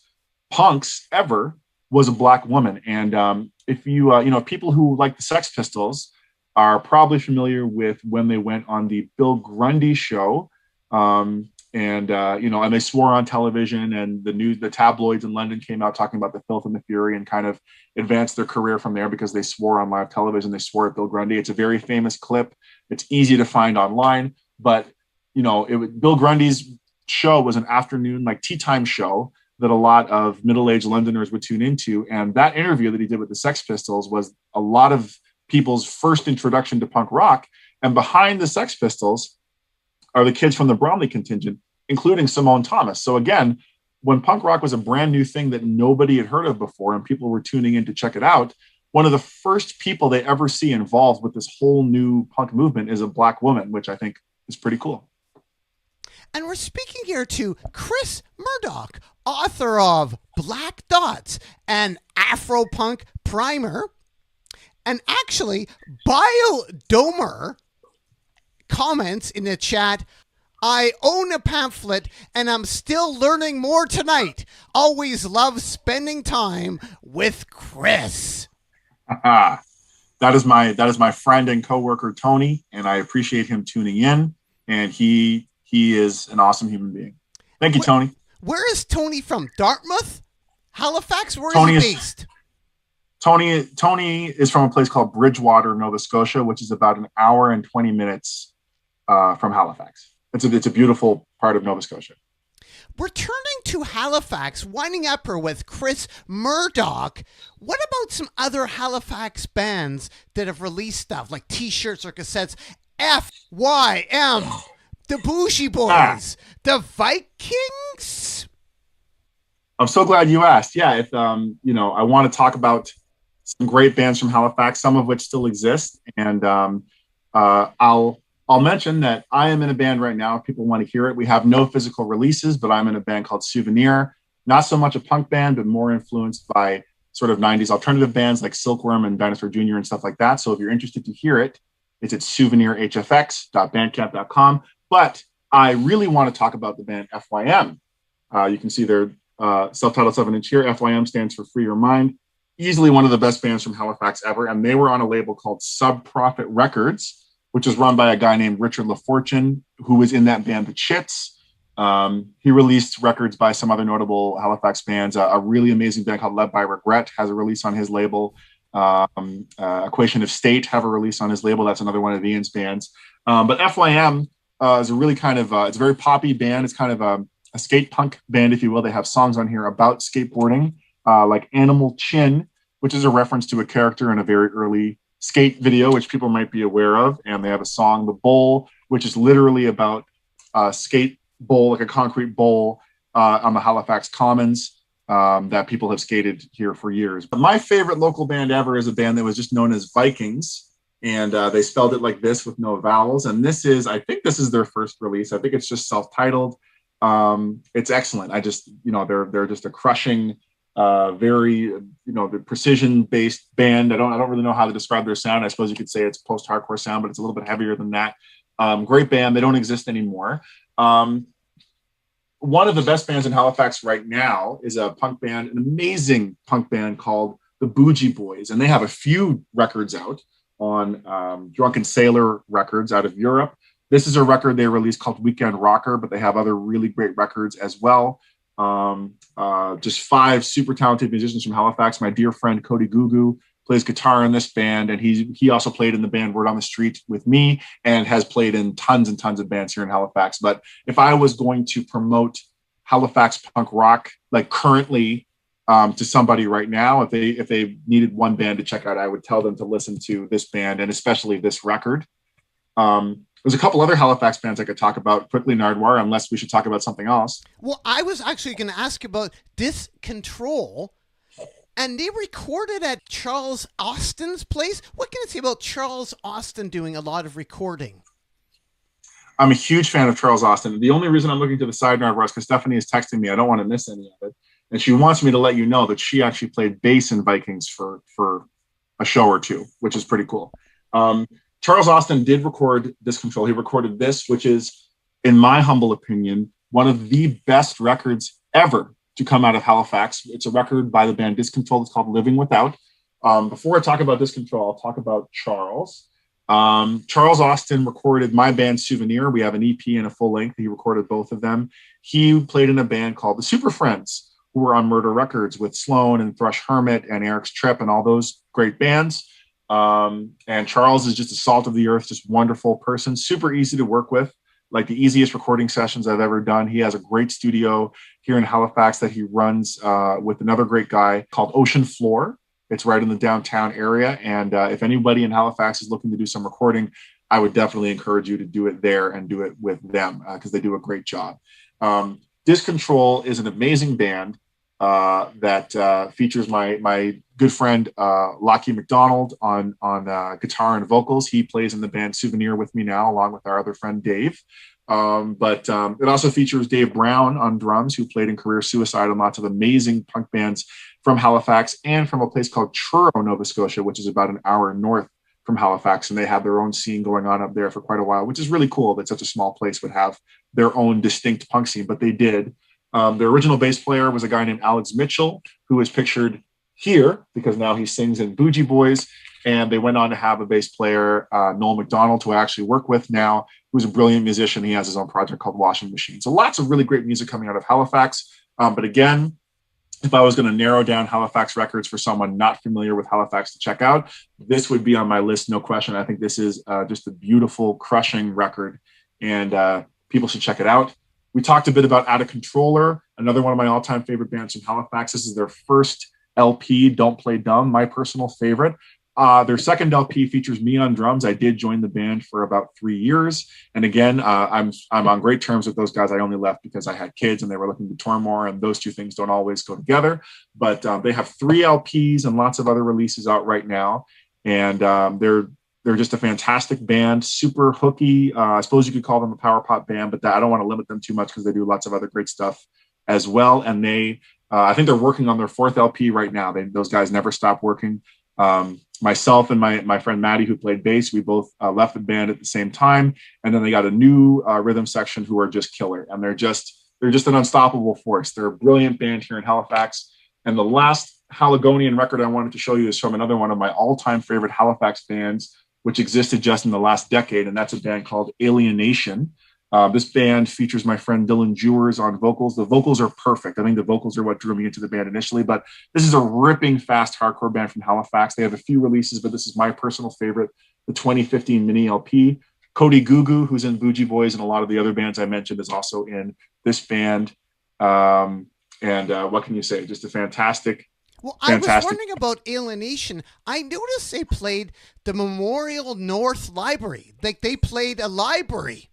punks ever was a Black woman. And if people who like the Sex Pistols are probably familiar with when they went on the Bill Grundy show, and they swore on television, and the tabloids in London came out talking about the filth and the fury and kind of advanced their career from there because they swore on live television. They swore at Bill Grundy. It's a very famous clip. It's easy to find online, but Bill Grundy's show was an afternoon, like tea time show that a lot of middle-aged Londoners would tune into. And that interview that he did with the Sex Pistols was a lot of people's first introduction to punk rock. And behind the Sex Pistols are the kids from the Bromley Contingent, including Simone Thomas. So again, when punk rock was a brand new thing that nobody had heard of before and people were tuning in to check it out, one of the first people they ever see involved with this whole new punk movement is a Black woman, which I think is pretty cool. And we're speaking here to Chris Murdoch, author of Black Dots and Afropunk Primer. And actually, Biodomer comments in the chat, I own a pamphlet and I'm still learning more tonight. Always love spending time with Chris. That is my friend and coworker, Tony, and I appreciate him tuning in. And he is an awesome human being. Thank you, Tony. Where is Tony from? Dartmouth? Halifax? Where Tony is he is- based? Tony is from a place called Bridgewater, Nova Scotia, which is about an hour and 20 minutes from Halifax. It's a beautiful part of Nova Scotia. Returning to Halifax, winding up her with Chris Murdoch. What about some other Halifax bands that have released stuff like T-shirts or cassettes? FYM, the Bougie Boys, the Vikings. I'm so glad you asked. Yeah, if I want to talk about some great bands from Halifax, some of which still exist, and I'll mention that I am in a band right now. If people want to hear it, we have no physical releases, but I'm in a band called Souvenir. Not so much a punk band, but more influenced by sort of 90s alternative bands like Silkworm and Dinosaur Jr. and stuff like that. So if you're interested to hear it, it's at souvenirhfx.bandcamp.com. But I really want to talk about the band FYM. You can see their self-titled 7-inch here. FYM stands for Free Your Mind. Easily one of the best bands from Halifax ever. And they were on a label called Sub Profit Records, which is run by a guy named Richard LaFortune, who was in that band, The Chits. He released records by some other notable Halifax bands. A really amazing band called Led by Regret has a release on his label. Equation of State have a release on his label. That's another one of Ian's bands. But FYM is a really kind of, it's a very poppy band. It's kind of a skate punk band, if you will. They have songs on here about skateboarding, like Animal Chin, which is a reference to a character in a very early skate video, which people might be aware of. And they have a song, The Bowl, which is literally about a skate bowl, like a concrete bowl on the Halifax Commons that people have skated here for years. But my favorite local band ever is a band that was just known as Vikings. And they spelled it like this with no vowels. And I think this is their first release. I think it's just self-titled. It's excellent. They're just a crushing, very, the precision-based band. I don't really know how to describe their sound. I suppose you could say it's post-hardcore sound, but it's a little bit heavier than that. Great band. They don't exist anymore. One of the best bands in Halifax right now is a punk band, an amazing punk band called the Bougie Boys. And they have a few records out on Drunken Sailor Records out of Europe. This is a record they released called Weekend Rocker, but they have other really great records as well. Just 5 super talented musicians from Halifax. My dear friend Cody Gugu plays guitar in this band, and he also played in the band Word on the Street with me and has played in tons and tons of bands here in Halifax. But if I was going to promote Halifax punk rock, like currently, to somebody right now, if they needed one band to check out, I would tell them to listen to this band and especially this record. There's a couple other Halifax bands I could talk about quickly, Nardwuar, unless we should talk about something else. Well, I was actually going to ask about Discontrol, and they recorded at Charles Austin's place. What can I say about Charles Austin doing a lot of recording? I'm a huge fan of Charles Austin. The only reason I'm looking to the side, Nardwuar, is because Stephanie is texting me. I don't want to miss any of it. And she wants me to let you know that she actually played bass in Vikings for a show or two, which is pretty cool. Charles Austin did record Discontrol. He recorded this, which is, in my humble opinion, one of the best records ever to come out of Halifax. It's a record by the band Discontrol. It's called Living Without. Before I talk about Discontrol, I'll talk about Charles. Charles Austin recorded my band Souvenir. We have an EP and a full length. He recorded both of them. He played in a band called the Super Friends, who were on Murder Records with Sloan and Thrush Hermit and Eric's Trip and all those great bands. And Charles is just a salt of the earth, just wonderful person, super easy to work with, like the easiest recording sessions I've ever done. He has a great studio here in Halifax that he runs with another great guy called Ocean Floor. It's right in the downtown area. And if anybody in Halifax is looking to do some recording, I would definitely encourage you to do it there and do it with them because they do a great job. Discontrol is an amazing band that features my good friend Lockie McDonald on guitar and vocals. He plays in the band Souvenir with me now, along with our other friend Dave. But it also features Dave Brown on drums, who played in Career Suicide and lots of amazing punk bands from Halifax and from a place called Truro, Nova Scotia, which is about an hour north from Halifax. And they have their own scene going on up there for quite a while, which is really cool that such a small place would have their own distinct punk scene, but they did. The original bass player was a guy named Alex Mitchell, who is pictured here because now he sings in Bougie Boys. And they went on to have a bass player, Noel McDonald, who I actually work with now. who's a brilliant musician. He has his own project called Washing Machine. So lots of really great music coming out of Halifax. But again, if I was going to narrow down Halifax records for someone not familiar with Halifax to check out, this would be on my list, no question. I think this is just a beautiful, crushing record, and people should check it out. We talked a bit about Outtacontroller, another one of my all-time favorite bands from Halifax. This is their first LP, Don't Play Dumb, my personal favorite. Their second LP features me on drums. I did join the band for about 3 years. And again, I'm on great terms with those guys. I only left because I had kids and they were looking to tour more, and those two things don't always go together. But they have 3 LPs and lots of other releases out right now. And they're just a fantastic band, super hooky. I suppose you could call them a power pop band, but I don't want to limit them too much because they do lots of other great stuff as well. And I think they're working on their 4th LP right now. Those guys never stop working. Myself and my friend Maddie, who played bass, we both left the band at the same time. And then they got a new rhythm section who are just killer. And they're just an unstoppable force. They're a brilliant band here in Halifax. And the last Haligonian record I wanted to show you is from another one of my all-time favorite Halifax bands, which existed just in the last decade. And that's a band called Alienation. This band features my friend Dylan Jewers on vocals. The vocals are perfect. I think the vocals are what drew me into the band initially, but this is a ripping fast hardcore band from Halifax. They have a few releases, but this is my personal favorite, the 2015 mini LP. Cody Gugu, who's in Bougie Boys and a lot of the other bands I mentioned, is also in this band. And what can you say? Just a fantastic. Well, I was wondering about Alienation. I noticed they played the Memorial North Library. Like they played a library.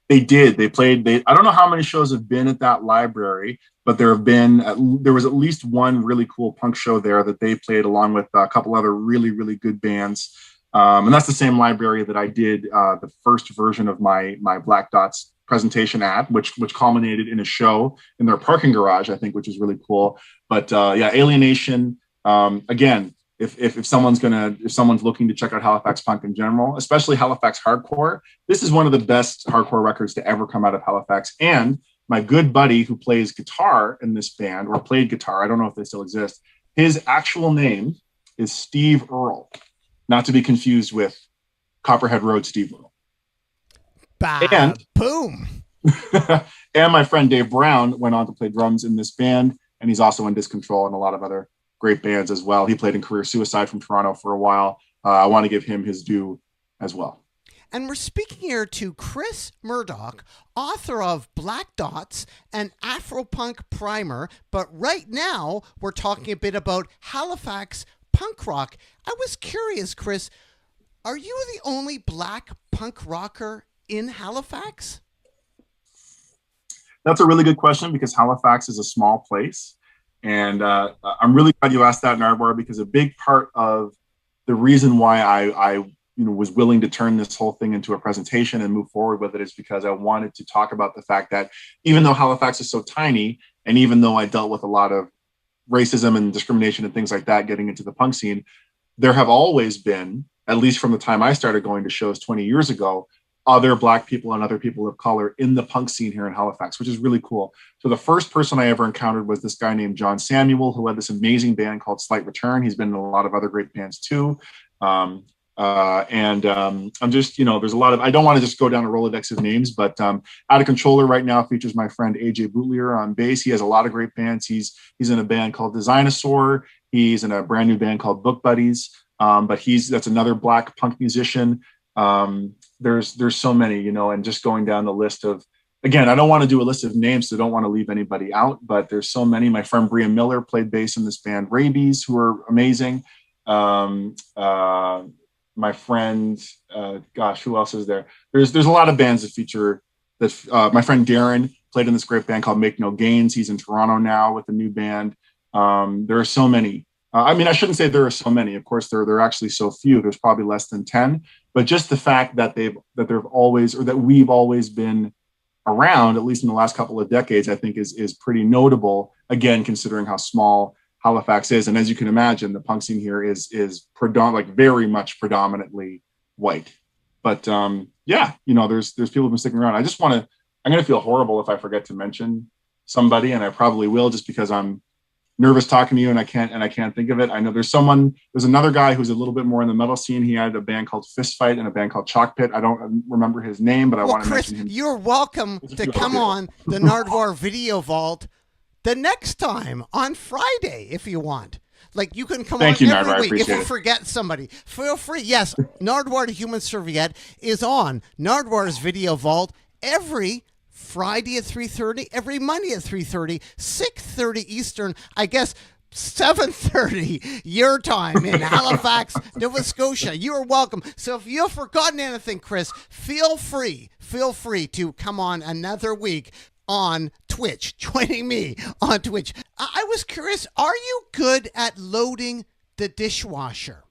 They did. They played. I don't know how many shows have been at that library, but there was at least one really cool punk show there that they played along with a couple other really, really good bands. And that's the same library that I did the first version of my Black Dots presentation at, which culminated in a show in their parking garage, I think, which is really cool. But yeah, Alienation, again, if someone's looking to check out Halifax punk in general, especially Halifax hardcore, this is one of the best hardcore records to ever come out of Halifax. And my good buddy who plays guitar in this band, or played guitar, I don't know if they still exist, his actual name is Steve Earle, not to be confused with Copperhead Road Steve Earle. And boom. And my friend Dave Brown went on to play drums in this band, and he's also in Discontrol and a lot of other great bands as well. He played in Career Suicide from Toronto for a while. I want to give him his due as well. And we're speaking here to Chris Murdoch, author of Black Dots and Afropunk Primer. But right now, we're talking a bit about Halifax punk rock. I was curious, Chris, are you the only black punk rocker in Halifax? That's a really good question because Halifax is a small place. And I'm really glad you asked that, Nardwuar, because a big part of the reason why I was willing to turn this whole thing into a presentation and move forward with it is because I wanted to talk about the fact that even though Halifax is so tiny, and even though I dealt with a lot of racism and discrimination and things like that getting into the punk scene, there have always been, at least from the time I started going to shows 20 years ago, other Black people and other people of color in the punk scene here in Halifax, which is really cool. So the first person I ever encountered was this guy named John Samuel, who had this amazing band called Slight Return. He's been in a lot of other great bands too. I'm just, there's a lot of, I don't want to just go down a Rolodex of names, but Outtacontroller right now features my friend AJ Bootlier on bass. He has a lot of great bands. He's in a band called Designosaur. He's in a brand new band called Book Buddies. But that's another Black punk musician. There's so many, and just going down the list of, again, I don't want to do a list of names, so don't want to leave anybody out, but there's so many. My friend Bria Miller played bass in this band Rabies, who are amazing. My friend, who else is there? There's a lot of bands that feature that. My friend Darren played in this great band called Make No Gains. He's in Toronto now with a new band. There are so many. I shouldn't say there are so many. Of course, there are actually so few. There's probably less than 10. But just the fact that we've always been around, at least in the last couple of decades, I think is pretty notable. Again, considering how small Halifax is, and as you can imagine, the punk scene here is very much predominantly white. But there's people who've been sticking around. I'm going to feel horrible if I forget to mention somebody, and I probably will, just because I'm nervous talking to you and I can't think of it. I know there's another guy who's a little bit more in the metal scene. He had a band called Fist Fight and a band called Chalk Pit. I don't remember his name, but I want to mention him. You're welcome to come on the Nardwuar Video Vault the next time on Friday if you want. Like, you can come on every week if you forget somebody. Feel free. Yes, Nardwuar the Human Serviette is on Nardwuar's Video Vault every Friday at 3:30, every Monday at 3:30, 6:30 Eastern, I guess 7:30 your time in Halifax, Nova Scotia. You are welcome. So if you've forgotten anything, Chris, feel free to come on another week on Twitch, joining me on Twitch. I was curious, are you good at loading the dishwasher?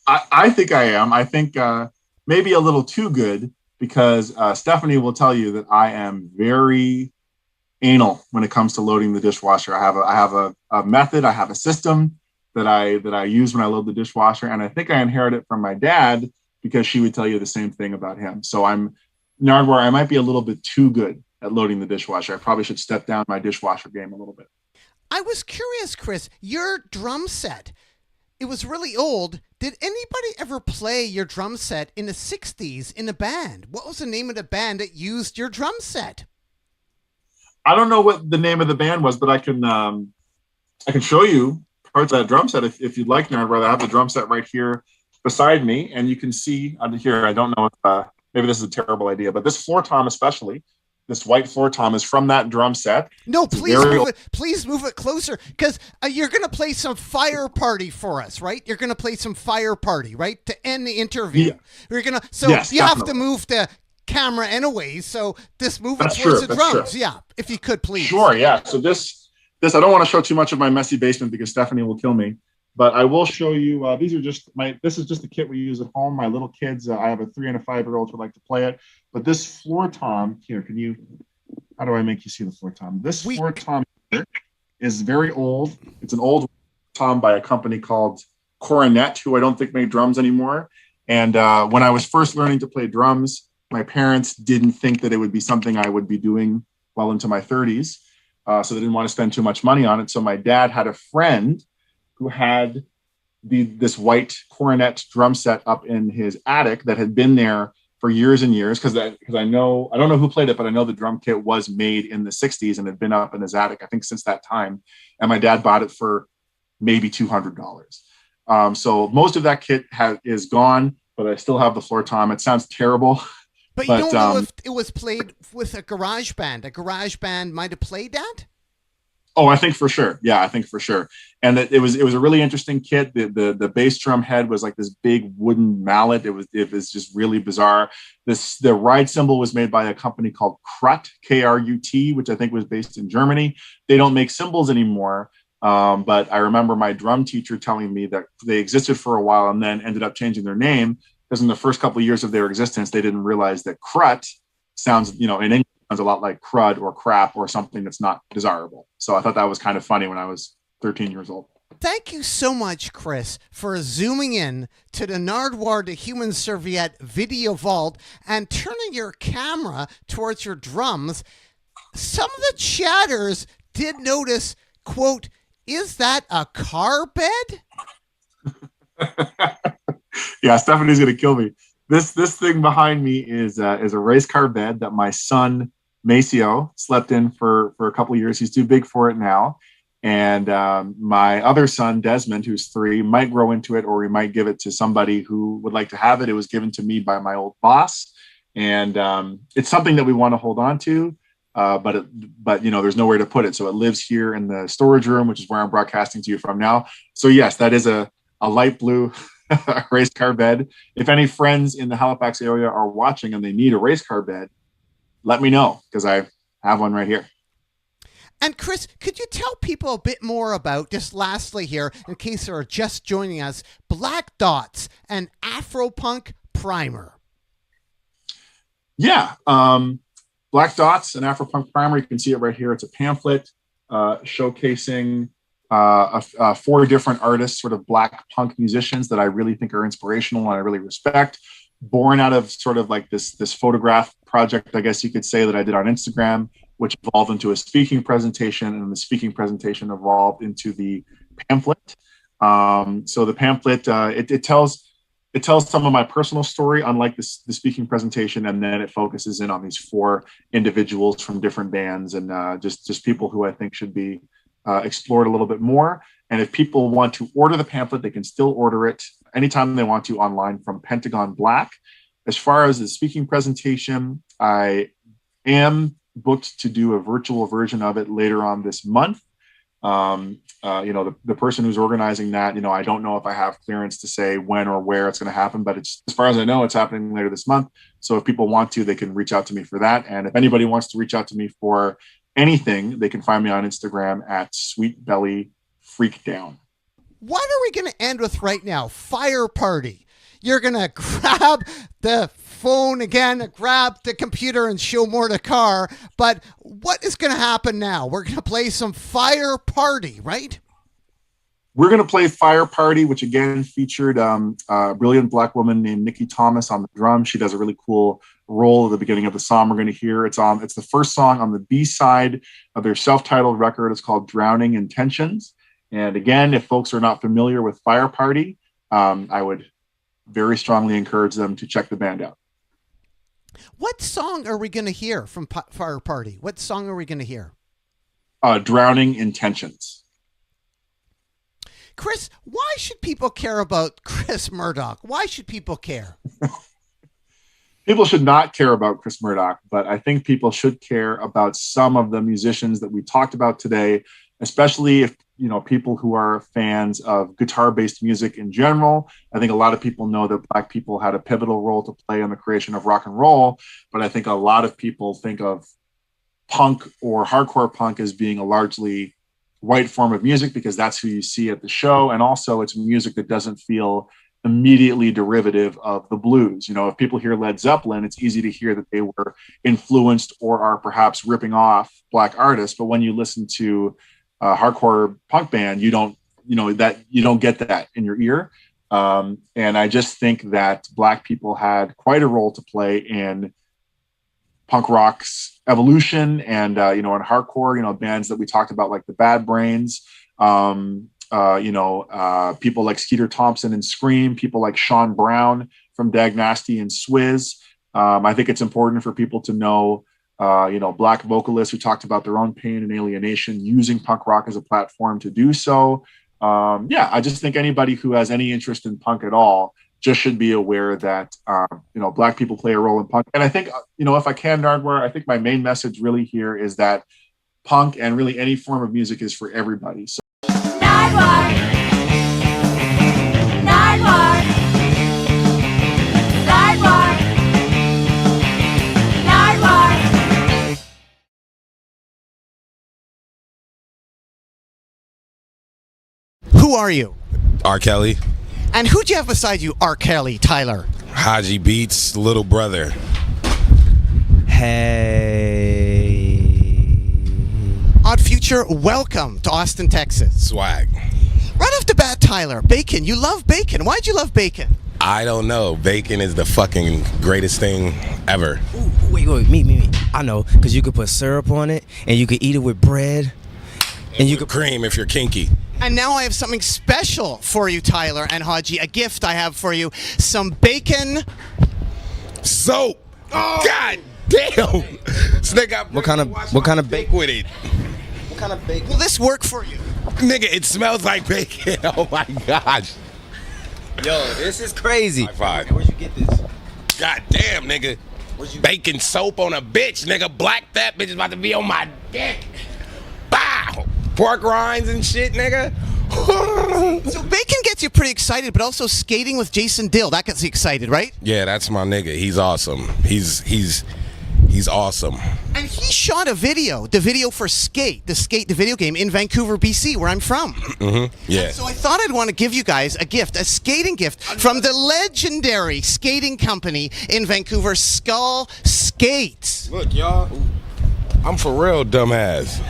I think I am. I think maybe a little too good, because Stephanie will tell you that I am very anal when it comes to loading the dishwasher. I have a method, I have a system that I use when I load the dishwasher, and I think I inherited it from my dad, because she would tell you the same thing about him. So Nardwuar, I might be a little bit too good at loading the dishwasher. I probably should step down my dishwasher game a little bit. I was curious, Chris, your drum set, it was really old. Did anybody ever play your drum set in the 60s in a band? What was the name of the band that used your drum set? I don't know what the name of the band was, but I can show you parts of that drum set if you'd like, Nardwuar. I have the drum set right here beside me, and you can see under here, I don't know if maybe this is a terrible idea, but this floor tom, especially this white floor tom, is from that drum set. No, please move it closer, because you're going to play some Fire Party for us, right? You're going to play some Fire Party, right, to end the interview. Yeah. You're gonna, so yes, you definitely have to move the camera anyways, so just move it towards the drums. True. Yeah, if you could, please. Sure, yeah. So this I don't want to show too much of my messy basement because Stephanie will kill me. But I will show you, this is just the kit we use at home. My little kids, I have a 3 and a 5-year-old who like to play it. But this floor tom, here, how do I make you see the floor tom? This floor tom here is very old. It's an old tom by a company called Coronet, who I don't think make drums anymore. And when I was first learning to play drums, my parents didn't think that it would be something I would be doing well into my 30s. So they didn't want to spend too much money on it. So my dad had a friend who had this white Coronet drum set up in his attic that had been there for years and years. Because I don't know who played it, but I know the drum kit was made in the 60s and had been up in his attic, I think, since that time. And my dad bought it for maybe $200. So most of that kit is gone, but I still have the floor tom. It sounds terrible. But you don't know if it was played with a garage band. A garage band might have played that? Oh, I think for sure. Yeah, I think for sure. And it was a really interesting kit. The bass drum head was like this big wooden mallet. It was just really bizarre. The ride cymbal was made by a company called Krut, Krut, which I think was based in Germany. They don't make cymbals anymore. But I remember my drum teacher telling me that they existed for a while and then ended up changing their name, because in the first couple of years of their existence, they didn't realize that Krut sounds, in English, sounds a lot like crud or crap or something that's not desirable. So I thought that was kind of funny when I was 13 years old. Thank you so much, Chris, for zooming in to the Nardwuar the Human Serviette Video Vault and turning your camera towards your drums. Some of the chatters did notice, quote, "Is that a car bed?" Yeah, Stephanie's going to kill me. This thing behind me is a race car bed that my son Maceo slept in for a couple of years. He's too big for it now. And my other son, Desmond, who's 3, might grow into it, or he might give it to somebody who would like to have it. It was given to me by my old boss. And it's something that we want to hold on to, but there's nowhere to put it. So it lives here in the storage room, which is where I'm broadcasting to you from now. So yes, that is a light blue race car bed. If any friends in the Halifax area are watching and they need a race car bed, let me know, because I have one right here. And Chris, could you tell people a bit more about, just lastly here, in case they're just joining us, Black Dots and Afropunk Primer? Yeah. Black Dots and Afropunk Primer, you can see it right here. It's a pamphlet showcasing 4 different artists, sort of black punk musicians that I really think are inspirational and I really respect. Born out of sort of like this photograph project, I guess you could say, that I did on Instagram which evolved into a speaking presentation, and the speaking presentation evolved into the pamphlet. So the pamphlet, it tells some of my personal story, unlike the speaking presentation, and then it focuses in on these 4 individuals from different bands, and just people who I think should be explored a little bit more. And if people want to order the pamphlet, they can still order it anytime they want to online from Pentagon Black. As far as the speaking presentation, I am booked to do a virtual version of it later on this month. The person who's organizing that, I don't know if I have clearance to say when or where it's going to happen, but it's, as far as I know, it's happening later this month. So if people want to, they can reach out to me for that. And if anybody wants to reach out to me for anything, they can find me on Instagram at SweetBellyFreakdown. What are we going to end with right now? Fire party. You're going to grab the phone again, grab the computer and show more the car. But what is going to happen now? We're going to play some Fire Party, right? We're going to play Fire Party, which again featured a brilliant Black woman named Nikki Thomas on the drum. She does a really cool roll at the beginning of the song we're going to hear. It's the first song on the B-side of their self-titled record. It's called Drowning Intentions. And again, if folks are not familiar with Fire Party, I would very strongly encourage them to check the band out. What song are we going to hear from Fire Party? What song are we going to hear? Drowning Intentions. Chris, why should people care about Chris Murdoch? Why should people care? People should not care about Chris Murdoch, but I think people should care about some of the musicians that we talked about today, especially if, people who are fans of guitar-based music in general. I think a lot of people know that Black people had a pivotal role to play in the creation of rock and roll, but I think a lot of people think of punk or hardcore punk as being a largely white form of music because that's who you see at the show. And also it's music that doesn't feel immediately derivative of the blues. If people hear Led Zeppelin, it's easy to hear that they were influenced or are perhaps ripping off Black artists. But when you listen to a hardcore punk band, you don't get that in your ear. And I just think that Black people had quite a role to play in punk rock's evolution and, in hardcore, bands that we talked about, like the Bad Brains, people like Skeeter Thompson and Scream, people like Sean Brown from Dag Nasty and Swiz. I think it's important for people to know, Black vocalists who talked about their own pain and alienation, using punk rock as a platform to do so. I just think anybody who has any interest in punk at all just should be aware that, Black people play a role in punk. And I think, if I can, Nardwuar, I think my main message really here is that punk and really any form of music is for everybody. So Nardwuar. Nardwuar. Nardwuar. Nardwuar. Who are you? R. Kelly. And who'd you have beside you, R. Kelly, Tyler? Haji Beats, little brother. Hey. Odd Future, welcome to Austin, Texas. Swag. Right off the bat, Tyler, bacon. You love bacon. Why'd you love bacon? I don't know. Bacon is the fucking greatest thing ever. Ooh, wait, me. I know, because you could put syrup on it, and you could eat it with bread. And you could cream if you're kinky. And now I have something special for you, Tyler and Haji. A gift I have for you. Some bacon. Soap. Oh. God damn. What kind of bacon with it? What kind of bacon? Will this work for you? Nigga, it smells like bacon. Oh my gosh. Yo, this is crazy. High five. Where'd you get this? God damn, nigga. Bacon soap on a bitch, nigga. Black fat bitch is about to be on my dick. Bow. Pork rinds and shit, nigga. So bacon gets you pretty excited, but also skating with Jason Dill, that gets you excited, right? Yeah, that's my nigga. He's awesome. He's awesome. And he shot a video, the video for Skate, the video game in Vancouver, BC, where I'm from. Mm-hmm. Yeah. And so I thought I'd want to give you guys a gift, a skating gift from the legendary skating company in Vancouver, Skull Skates. Look, y'all, I'm for real, dumbass.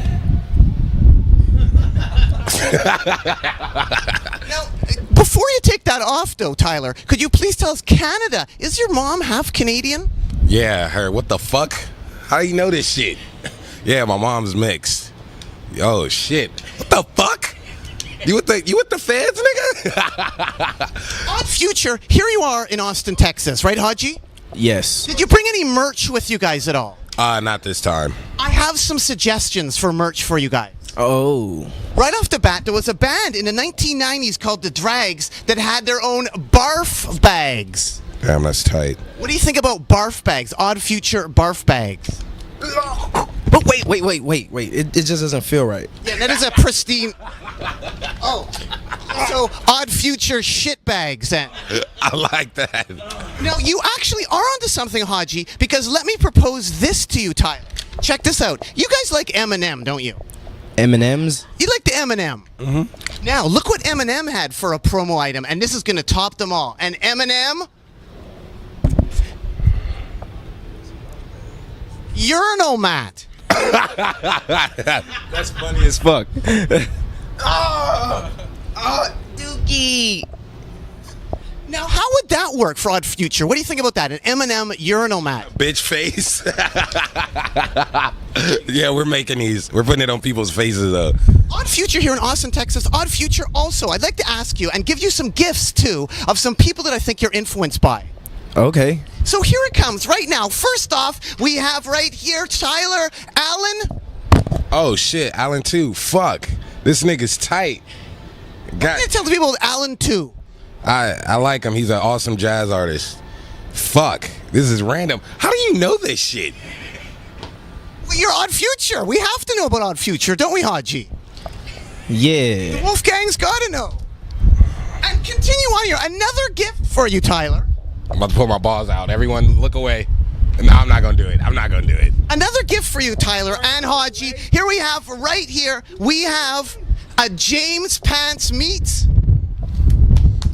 Now, before you take that off, though, Tyler, could you please tell us, Canada, is your mom half Canadian? Yeah, her. What the fuck? How do you know this shit? Yeah, my mom's mixed. Oh shit. What the fuck? You with the feds, nigga? Odd Future, here you are in Austin, Texas, right, Haji? Yes. Did you bring any merch with you guys at all? Not this time. I have some suggestions for merch for you guys. Oh. Right off the bat, there was a band in the 1990s called The Drags that had their own barf bags. Damn, that's tight. What do you think about barf bags? Odd Future barf bags. But wait. It just doesn't feel right. Yeah, that is a pristine. Oh. So, Odd Future shit bags then. I like that. No, you actually are onto something, Haji, because let me propose this to you, Tyler. Check this out. You guys like Eminem, don't you? M&M's? You like the Eminem. Mm-hmm. Now, look what Eminem had for a promo item, and this is going to top them all. And Eminem... urinal mat. That's funny as fuck. Dookie. Now, how would that work for Odd Future? What do you think about that? An Eminem urinal mat. Bitch face. Yeah, we're making these. We're putting it on people's faces, though. Odd Future here in Austin, Texas. Odd Future also, I'd like to ask you and give you some gifts, too, of some people that I think you're influenced by. Okay. So here it comes right now. First off, we have right here Tyler Allen. Oh, shit. Alan, too. Fuck. This nigga's tight. I'm going to tell the people Allen, too. I like him. He's an awesome jazz artist. Fuck. This is random. How do you know this shit? Well, you're Odd Future. We have to know about Odd Future, don't we, Haji? Yeah. Wolfgang's got to know. And continue on here. Another gift for you, Tyler. I'm about to pull my balls out. Everyone, look away. No, I'm not going to do it. I'm not going to do it. Another gift for you, Tyler and Haji. Here we have, right here, we have a James Pants Meats.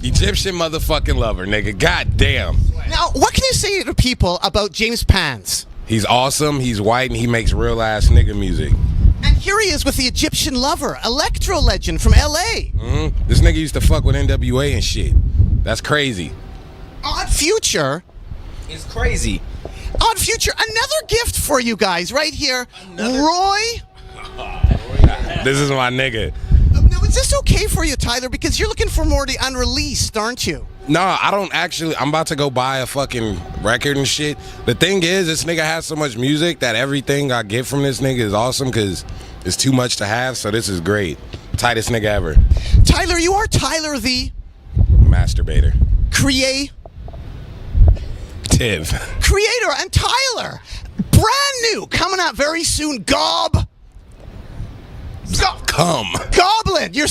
Egyptian motherfucking lover, nigga. God damn. Now, what can you say to people about James Pants? He's awesome. He's white, and he makes real-ass nigga music. And here he is with the Egyptian lover, electro legend from L.A. Mm-hmm. This nigga used to fuck with NWA and shit. That's crazy. Odd Future. It's crazy. Odd Future, another gift for you guys right here. Roy. This is my nigga. Now, is this okay for you, Tyler? Because you're looking for more of the unreleased, aren't you? No, I don't actually. I'm about to go buy a fucking record and shit. The thing is, this nigga has so much music that everything I get from this nigga is awesome because it's too much to have, so this is great. Tightest nigga ever. Tyler, you are Tyler the... Masturbator. Creator and Tyler, brand new, coming out very soon. Goblin, you're